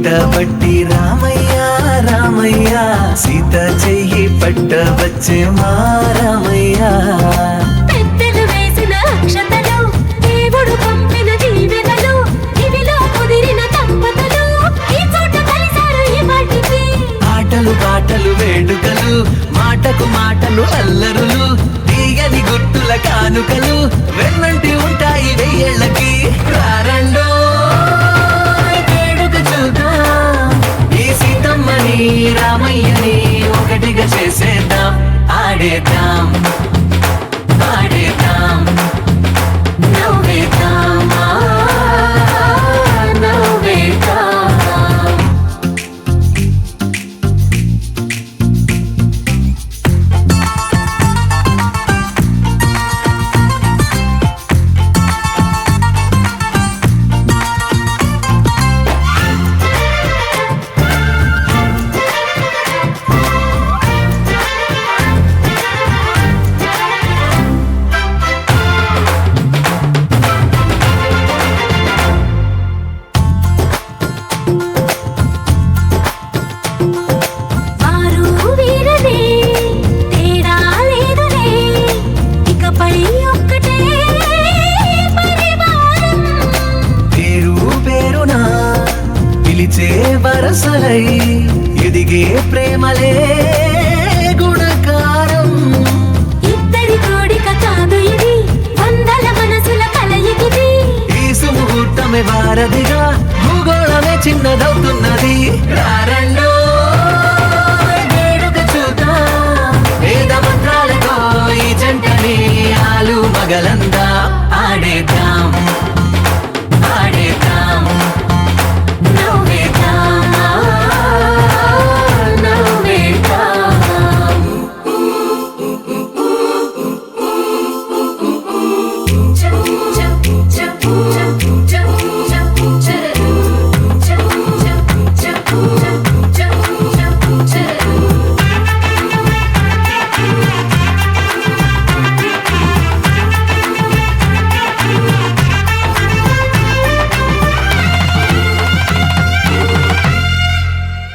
పట్టబట్టి రామయ్య రామయ్య సీత చెయ్యి పట్టవచ్చే మా రామయ్య పెద్దలు వేసిన అక్షతలు దేవుడు పంపిన దీవెనలు ఇవిలో కుదిరిన దంపతులు ఈ చోట కలిసారు ఈ వాటికి ఆటలు పాటలు వేడుకలు మాటకు మాటలు అల్లరులు తీయని గుట్టుల కానుకలు వెన్నంటి ఉంటాయి వెయ్యేళ్ళకి రారండో వేడుక చూద్దాం ఈ సీతమ్మని రామయ్యని ఒకటిగా చేసేద్దాం ఆడేద్దాం పాడేద్దాం నవ్వేద్దాం నవ్వేద్దాం వారు వీరనే తేడా లేదులే ఇకపై ఒక్కటే పరివారం పేరు పేరునా పిలిచే వరసలై ఎదిగే ప్రేమలే గుణకారం ఇద్దరి కోడిక కాదు ఇది వందల మనసుల కలయికిది ఈ సుముహూర్తమే వారధిగా భూగోళమే చిన్నదవుతున్నది రారండో వేడుక చూద్దాం వేద మంత్రాలతో ఈ జంటని ఆలు మగలందా ఆడేద్దాం ఆడేద్దాం నవ్వేద్దాం నవ్వేద్దాం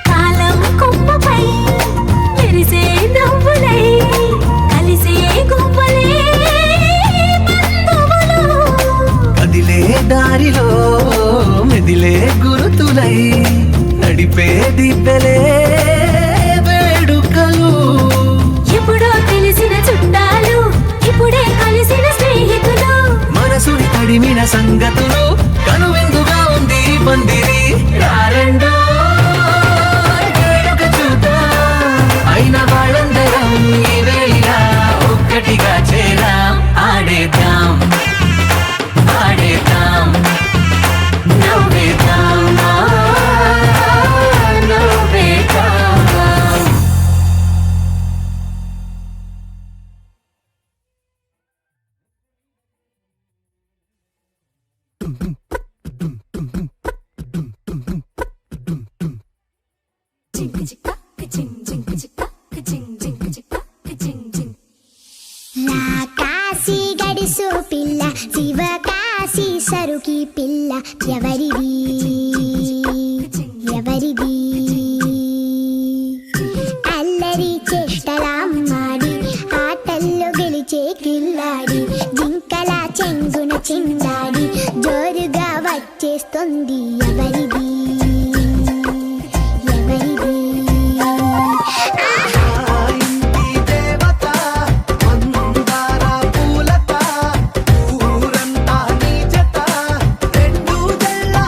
కాలం కొమ్మపై మెరిసే నవ్వులై కలిసే గువ్వలే బంధువులు కదిలే దారిలో మెదిలే గురుతులై నడిపే దిబ్బెలే వేడుకలు ఎప్పుడో తెలిసిన చుట్టాలు ఇప్పుడే కలిసిన స్నేహితులు మనసుని తడిమిన సంగతులు కనువిందుగా ఉంది ఈ పందిరి రారండో వేడుక చూద్దాం అయిన వాళ్ళందరం ఈ వేళ ఒక్కటిగా చేరాం ఆడేద్దాం ఆడేద్దాం నవ్వేద్దాం నవ్వేద్దాం కాశీ గడిసు పిల్ల శివ కాశీ సరుకి పిల్ల ఎవరిది ఎవరిది అల్లరి చేష్టలామ్మాడి ఆటల్లో గెలిచే కిల్లాడి జింకల చెంగున చిందాడి జోరుగా వచ్చేస్తుంది ఎవరిది ఎవరిది పూలత ఊరంతా నీ జత రెండు జల్లా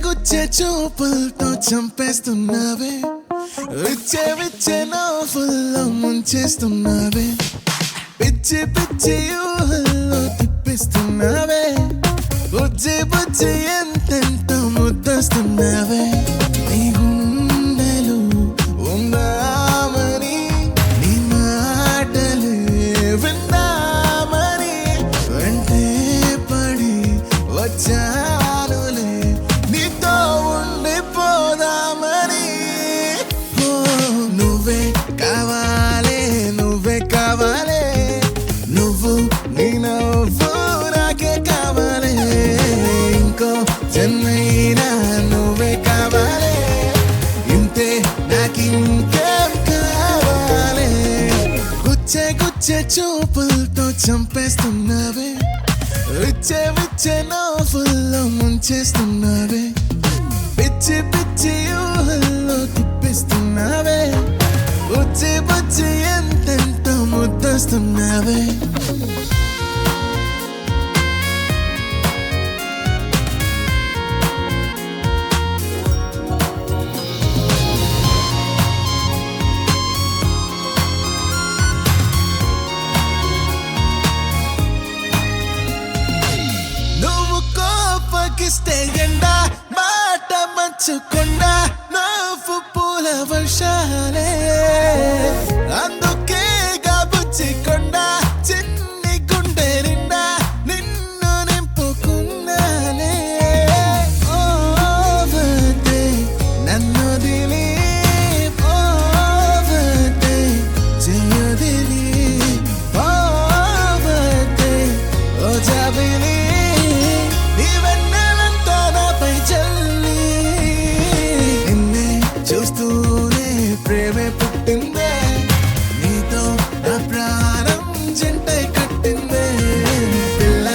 గుచ్చే చూపులతో చంపేస్తున్నావే విచ్చే విచ్చే నవ్వుల్లో ముంచేస్తున్నావే పిచ్చి పిచ్చి ఊహల్లో తిప్పిస్తున్నావే బుజ్జి బుజ్జి ఎంతెంతో ముద్దస్తున్నావే నీ గుండెలు ఉందామని నీ మాటలు విందామని వెంటే పడి వచ్చానులే నీతో ఉండిపోదామని ఓ నువ్వే కావాలే నువ్వే కావాలే నువ్వు నీ నవ్వు నాకే కావాలే ఇంకో జన్మైనా నువ్వే కావాలే ఇంతే నాకింకేం కావాలే గుచ్చే గుచ్చే చూపులతో చంపేస్తున్నావే విచ్చే విచ్చే నవ్వుల్లో ముంచేస్తున్నావే పిచ్చి పిచ్చి ఊహల్లో తిప్పిస్తున్నావే బుజ్జి బుజ్జి ఎంతెంతో ముద్దస్తున్నావే నువ్వు కోపగిస్తే ఎండా మాట మంచుకుండా నవ్వు పూల వర్షాలే అందుకే గాబుచ్చికొండా చిన్ని గుండె నిండా నిన్ను నింపుకున్నానే ఓవతే నన్ను దిలి ఓవతే చెయ్యదిలి ఓవతే ఓ జాబిలి నీవెన్నెలంతా నాపై చల్లి నిన్నే చూస్తూనే ప్రేమే పుట్టిందే నీతో నా ప్రాణం జంటై కట్టిందే పిల్ల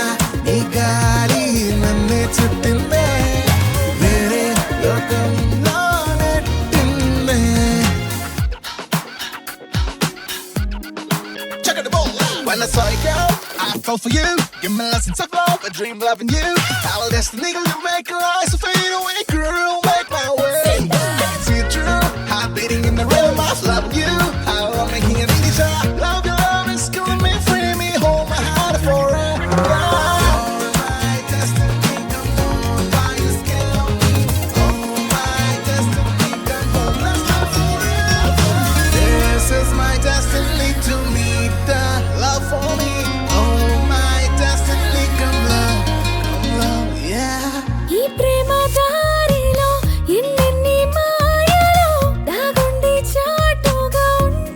నీ గాలి నన్నే చుట్టిందే వేరే లోకంలో నెట్టిందే Check out the ball. When I saw you, girl, I fell for you. Give me lessons of love, a dream loving you. Our destiny, you make lies fade away, girl, make my way. I can see it true, heart beating in the rhythm of loving you. How I'm making it easy. Love your love is killing me, free me, hold my heart forever. Oh, my destiny, come on, why you scare me? Oh, my destiny, come on, let's live forever. This is my destiny to meet the love for me. Oh, my destiny, come love, yeah. ఈ ప్రేమ దారిలో ఎన్నెన్ని మాయలో దాగుండి చాటుగా ఉన్న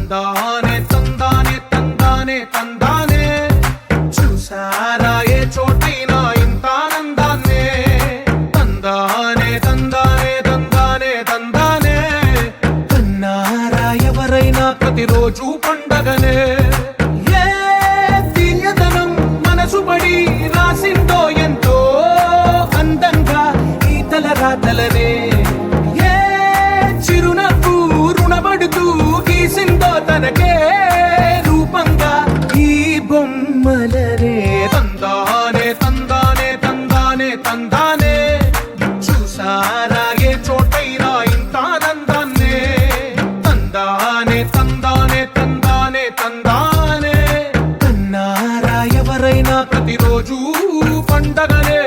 తందానే తందానే తందానే తందానే చూసారా ఏ చోటైనా ఇంత ఆనందాన్నే తందానే తందానే తందానే తందానే కన్నారా ఎవరైనా ప్రతిరోజు పండగనే ఏ తీయదనం మనసు పడి రాసిందో ఎంతో అందంగా ఈ తల రాతలనే ఏ చిరునవ్వు రుణపడుతూ గీసిందో తనకే రూపంగా ఈ బొమ్మలనే తందానే తందానే తందానే తందానే చూసారా ఏ చోటైనా ఇంత ఆనందాన్నే తందానే తందానే తందానే తందానే కన్నారా ఎవరైనా ప్రతిరోజు పండగనే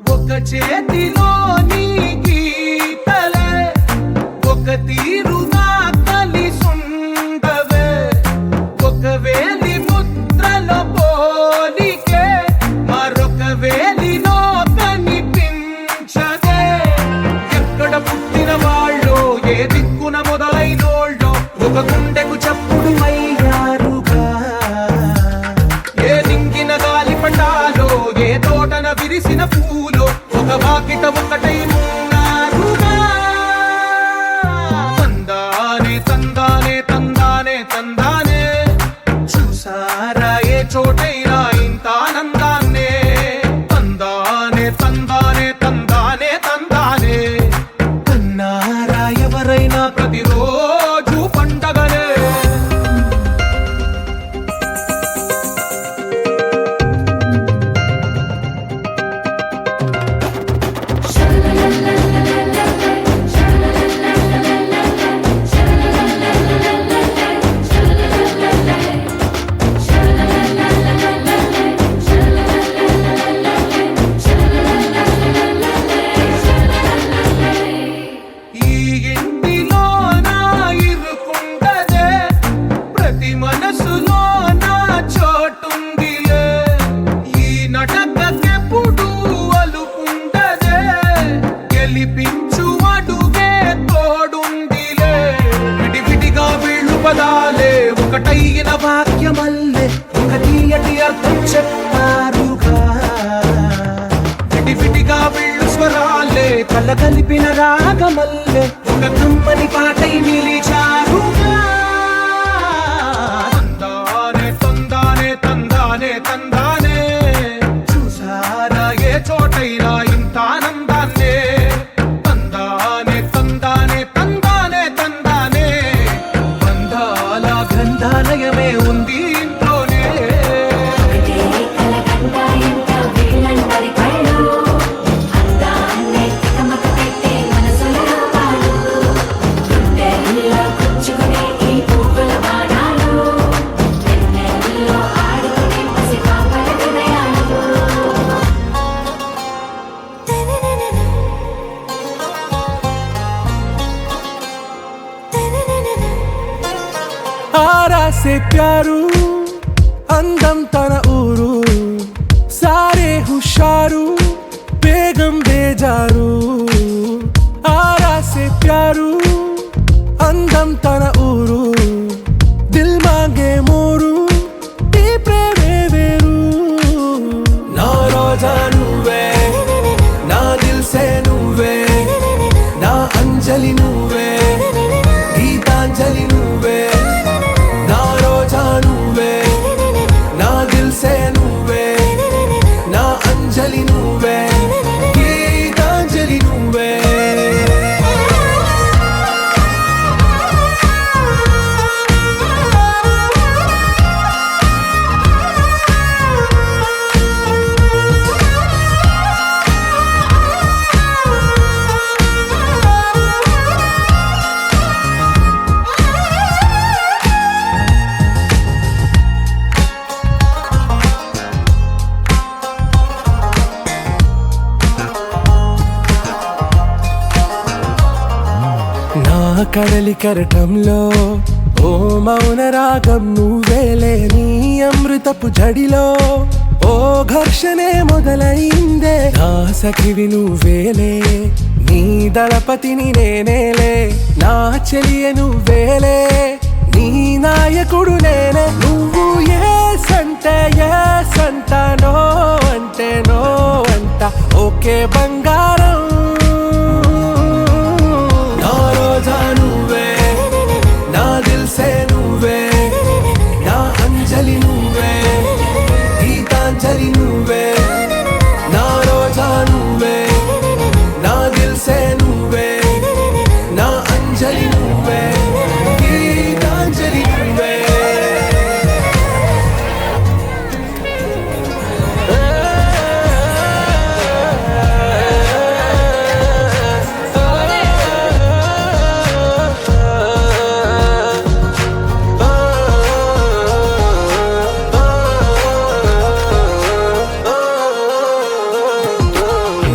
ఒక చేతిలోని గీతలే ఒక తీరుగా కలిసుండవే ఒక వేలి ముద్రలో పోలికే మరొక వేలిలో కనిపించదే ఎక్కడ పుట్టిన వాళ్ళో ఏ దిక్కున మొదలైనోళ్ళో ఒక గుండెకు చప్పుడు అయ్యారుగా ఏ దింగిన గాలి పటాలో ఏ తోటన విరిసిన పూలో ఒక వాకిట ఒకటై ఉన్నారుగా తందానే తందానే తందానే తందానే చూసారా ఏ చోటైనా ఇంత ఆనందాన్నే తందానే తందానే తందానే తందానే కన్నారా ఎవరైనా ప్రతిరోజు పండగనే ఈ ఇంటిలో నా ఇరుకుండదే ప్రతి మనసులో నా చోటుందిలే ఈ నటకెప్పుడు అలుకుండదే గెలిపించు అడుగే తోడుందిలే విడివిడిగా వీళ్ళు పదాలే ఒకటైన వాక్యమల్లే ఒక తీయటి అర్థం చెప్పారుగా విడివిడిగా వీళ్ళు స్వరాలే కల కలిపిన రాగమల్లే ఒక కమ్మని పాటై నిలిచారుగా తందానే తందానే తందానే తందానే చూసారా ఏ చోటైనా ఇంత ఆనందాన్నే తందానే తందానే తందానే తందానే బంధాల గ్రంథాలయమే ఉంది ఇంట్లోనే ఒకటే కలకండ ఎంత వీళ్ళందరి కళ్ళు అందాన్నే తికమక పెట్టే మనసులో పాలు గుండెల్లో గుచ్చుకునే ఈ పువ్వుల బాణాలు వెన్నెల్లో ఆడుకునే పసిపాపల హృదయాలు आरा से प्यारू అందం తన ఊరు సారే హుషారు బేగం బేజారు ఆరా సే ప్యారు అందం తన ఊరు దిల్ మాంగే మోరు ఈ ప్రేమే వేరు నా రోజా నువ్వే నా దిల్ సే నువ్వే నా అంజలి నువ్వే గీతాంజలి నువ్వే నా రోజా నువ్వే నా దిల్ సే నువ్వే నా అంజలి నువ్వే గీతాంజలి నువ్వే కడలి కరటంలో ఓ మౌన రాగం నువ్వేలే, నీ అమృతపు జడిలో ఓ ఘర్షణే మొదలైందే, నా సఖివి నువ్వేలే, నీ దళపతిని నేనేలే, నా చెలియ నువ్వేలే, నీ నాయకుడు నేనే. నువ్వు ఏ సంట నో అంటే నో అంట, ఓకే బంగారం. నా రోజా నువ్వే, నా దిల్సే నువ్వే, నా అంజలి నువ్వే, గీతాంజలి నువ్వే. నా రోజా నువ్వే, నా దిల్సే నువ్వే, నా అంజలి నువ్వే, గీతాంజలి నువ్వే.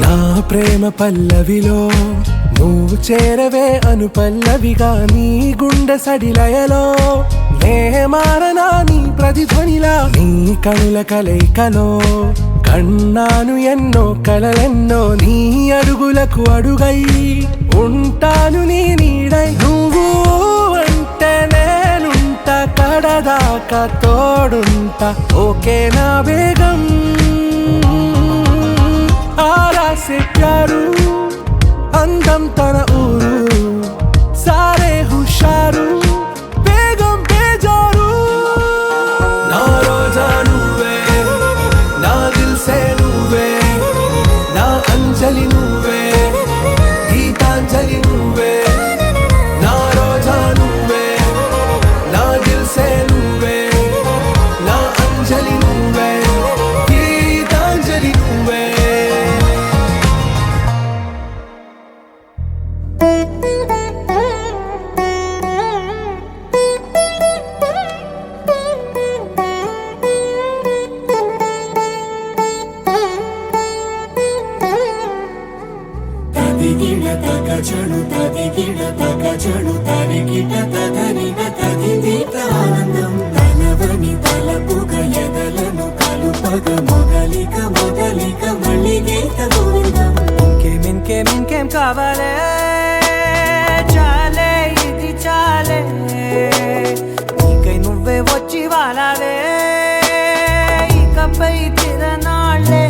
నా ప్రేమ పల్లవిలో నువ్వు చేరవే అను పల్లవిగా, నీ గుండె సడిలయలో నే మారనా నీ ప్రతిధ్వనిలా. నీ కనుల కలయికలో కన్నాను ఎన్నో కలలెన్నో, నీ అడుగులకు అడుగై ఉంటాను నీ నీడై. నువ్వు అంటే నేనుంట కడదాకా తోడుంట, ఓకే నా బేగం. ఆరా సే ప్యారు అందం తన ఊరు, సారే హుషారు బేగం బేజారు. నా రోజా నువ్వే, నా దిల్సే నువ్వే, నా అంజలి నువ్వే, గీతాంజలి నువ్వే. నా రోజా నువ్వే, నా దిల్సే నువ్వే, నా అంజలి నువ్వే, గీతాంజలి నువ్వే. తదిగిడ తగచడు తదిగిడ తగచడు తరిగిట తదరిన తదిదీత ఆనందం తలవని తలపుగ ఎదలను కలుపగ మొదలిక మొదలిక మళ్ళీ గీత గోవిందం. ఇంకేం కావాలే, చాలే ఇది చాలే, నీకై నువ్వే వచ్చి వాలావే, ఇకపై తిరనాళ్ళే.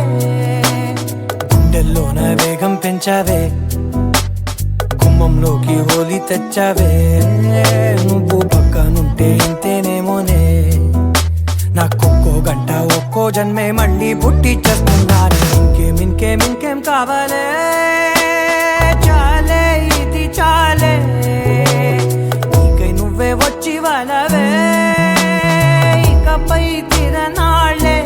గుండెల్లోన వేగం పెంచావే, గుమ్మంలోకి హోలీ తెచ్చావే, నువ్వు పక్కనుంటే ఇంతేనేమోనే, నాకొక్కో గంట ఒక్కో జన్మే మళ్ళీ పుట్టి చేస్తున్నాను. ఇంకేం కావాలే, చాలే ఇది చాలే, నీకై నువ్వే వచ్చి వాలవే, ఇకపై తిరనాళ్ళే.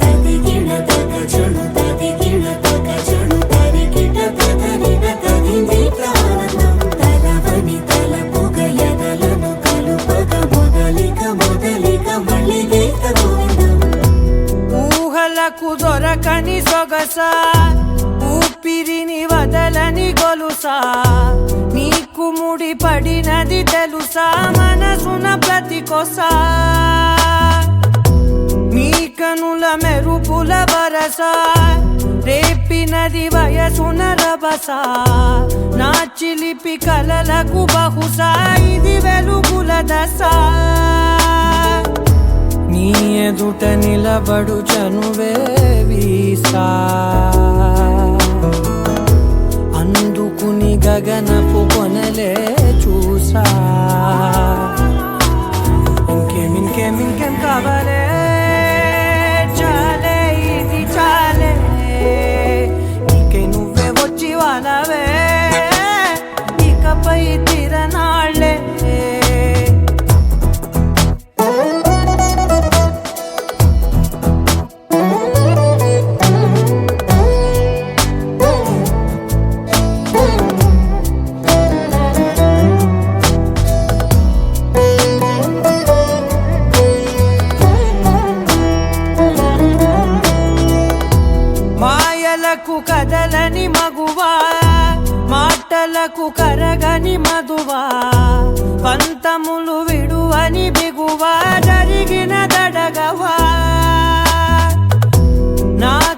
తదిగిడ తగచడు తదిగిడ తగచడు తరిగిట తదరిన తదిదీత ఆనందం తలవని తలపుగ ఎదలను కలుపగ మొదలిక మొదలిక మళ్ళీ గీత గోవిందం. ఊహలకు దొరకని సొగసా, ఊపిరిని వదలని గొలుసా, నీకు ముడి పడినది తెలుసా, మనసున ప్రతి కొసా. నీ కనుల మెరుపుల వరస, రేపినది వయసున రభస, నా చిలిపి కలలకు బహుశా ఇది వెలుగుల దశ. నీ ఎదుట నిలబడు చనువే వీసా, అందుకుని గగనపు కొనలే చూసా. ఇంకేం కావాలే, చాలే ఇది చాలే, నీకై నువ్వే వచ్చి వాలవే, ఇకపై తిరనాళ్ళే.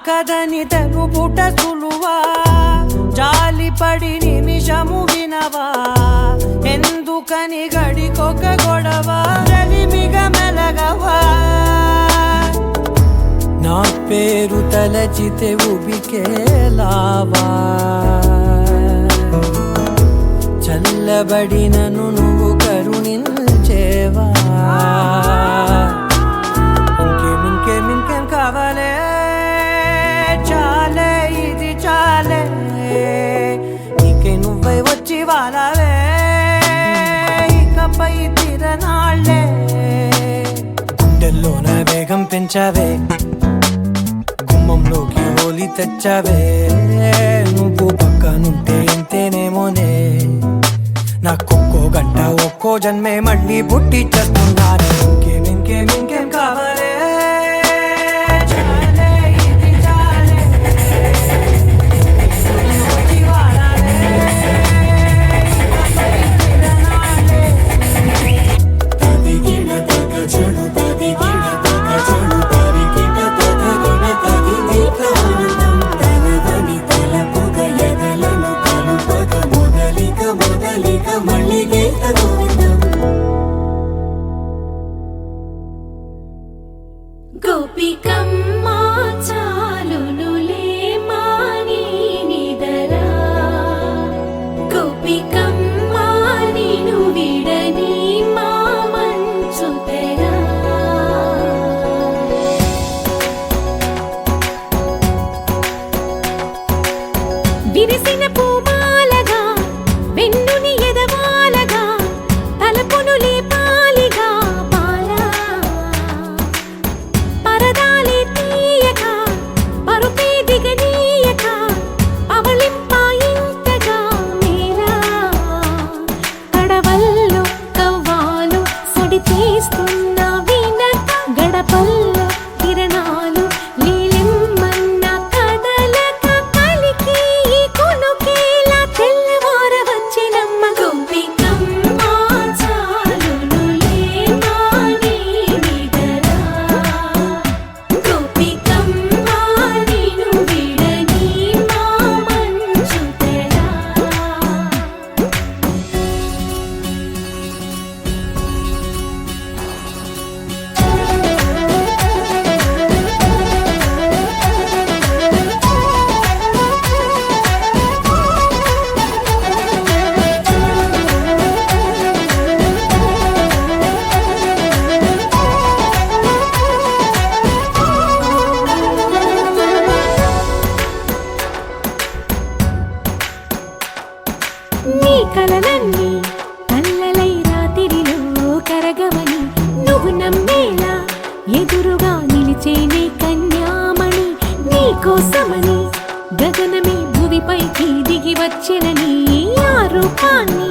తాకదని తెలుపుట సులువా జాలిపడి నిమిషము వినవా ఎందుకని గడికొక గొడవ రవిమిగ మెలగవా నా పేరు తలచితే ఉబికేలావా చల్లబడినను నువ్వు కరుణించేవా ఇంకేం కావాలే చాలే ఇది చాలే నీకే నువ్వై వచ్చి వాలవే ఇకపై తిరనాళ్ళే గుండెల్లోన వేగం పెంచావే గుమ్మంలోకి హోలీ తెచ్చావే నువ్వు పక్కనుంటే ఇంతేనేమోనే నాకొక్కో గంట ఒక్కో జన్మే మళ్ళీ పుట్టి చేస్తున్నాను ఇంకేం కావాలే గోపికమ్మా చాలునులే మాని నిదరా గోపికమ్మా నిను విడని మా మంచు తెరా విరిసిన పూమాలగా వెన్నుని ఎదవాలగా తలపును లేపాలిగా పాలా పరదాలే తీయక పరుపే దిగనీయక పవళింపాయింతగా మేరా తడవల్లో కవ్వాలు సడి చేస్తున్న వినత గడపల్లో కిరణాలు లీలిమ్మన్న కదలక కలికి కొనుకేలా తెల్లవార వచ్చినమ్మ గోపికమ్మా చాలునులే మాని నిదరా గోపికమ్మా నిను విడని మా మంచు తెరా నీ కలలన్నీ కల్లలై రాత్రిలో కరగవని నువ్వు నమ్మేలా ఎదురుగా నిలిచేనే కన్యామణి నీ కోసమని గగనమే భువిపైకి దిగి వచ్చినని ఆ రూపాన్ని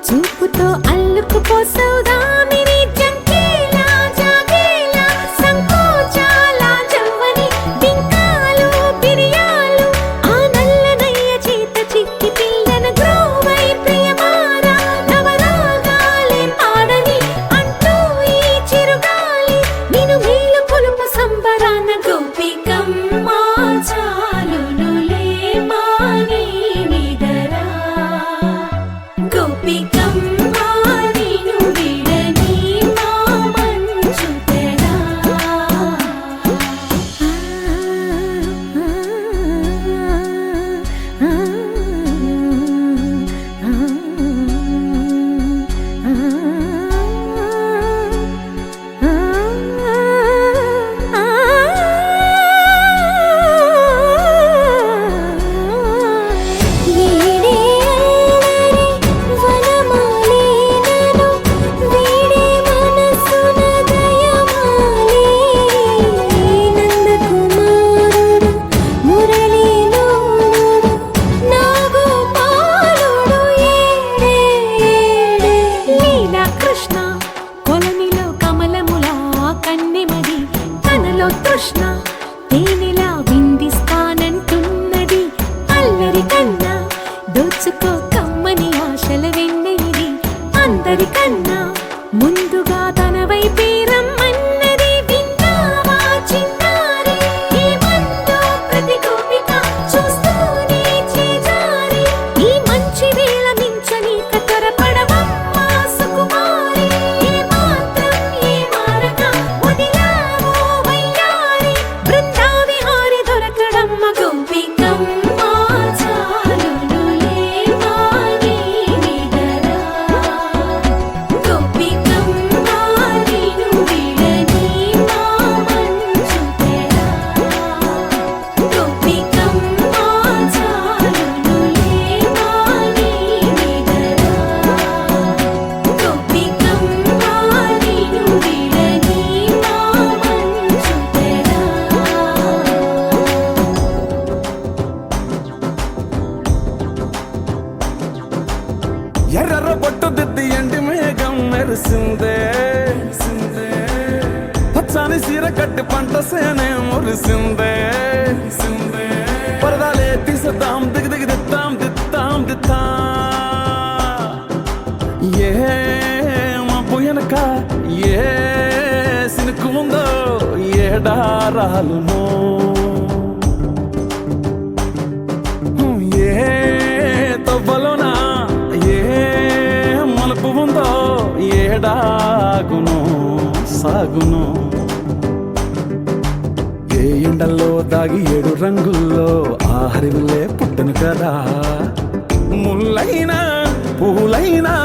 చూపుతో అల్లుకుపోసౌదామిని జంకేలా జాగేలా సంకోచాల జవ్వని బింకాలు బిరియాలు ఆ నల్లనయ్య చేత చిక్కి పిల్లన గ్రోవై ప్రియమారా నవరాగాలే పాడని అంటూ ఈ చిరుగాలి నిను మేలు కొలుపు సంబరాన గోపికమ్మా చాలునులే మాని నిదరా గోపికమ్మా నిను విడని మా మంచు తెరా తృష్ణ తేనెలా విందిస్తానంటున్నది అల్లరి కన్నా దోచుకో కమ్మని ఆశల వెన్నెలిది అందరికన్నా ముందుగా తన వైపే రమ్మన్నది విన్నావా చిన్నారి ఏమందో ప్రతి మనసేనే మురిసిందే పరదాలే తీసేద్దాం దిద్దాం దిత్తా ఏ మబ్బు వెనక ఏ సినుకు ఉందో ఏడారాలునో ఏ తవ్వలోనా ఏ మలుపు ఉందో ఏడాగునో సాగునో ఏ ఎండల్లో దాగి 7 రంగుల్లో ఆ హరివిల్లే పుట్టను కదా ముల్లైనా పువ్వులైనా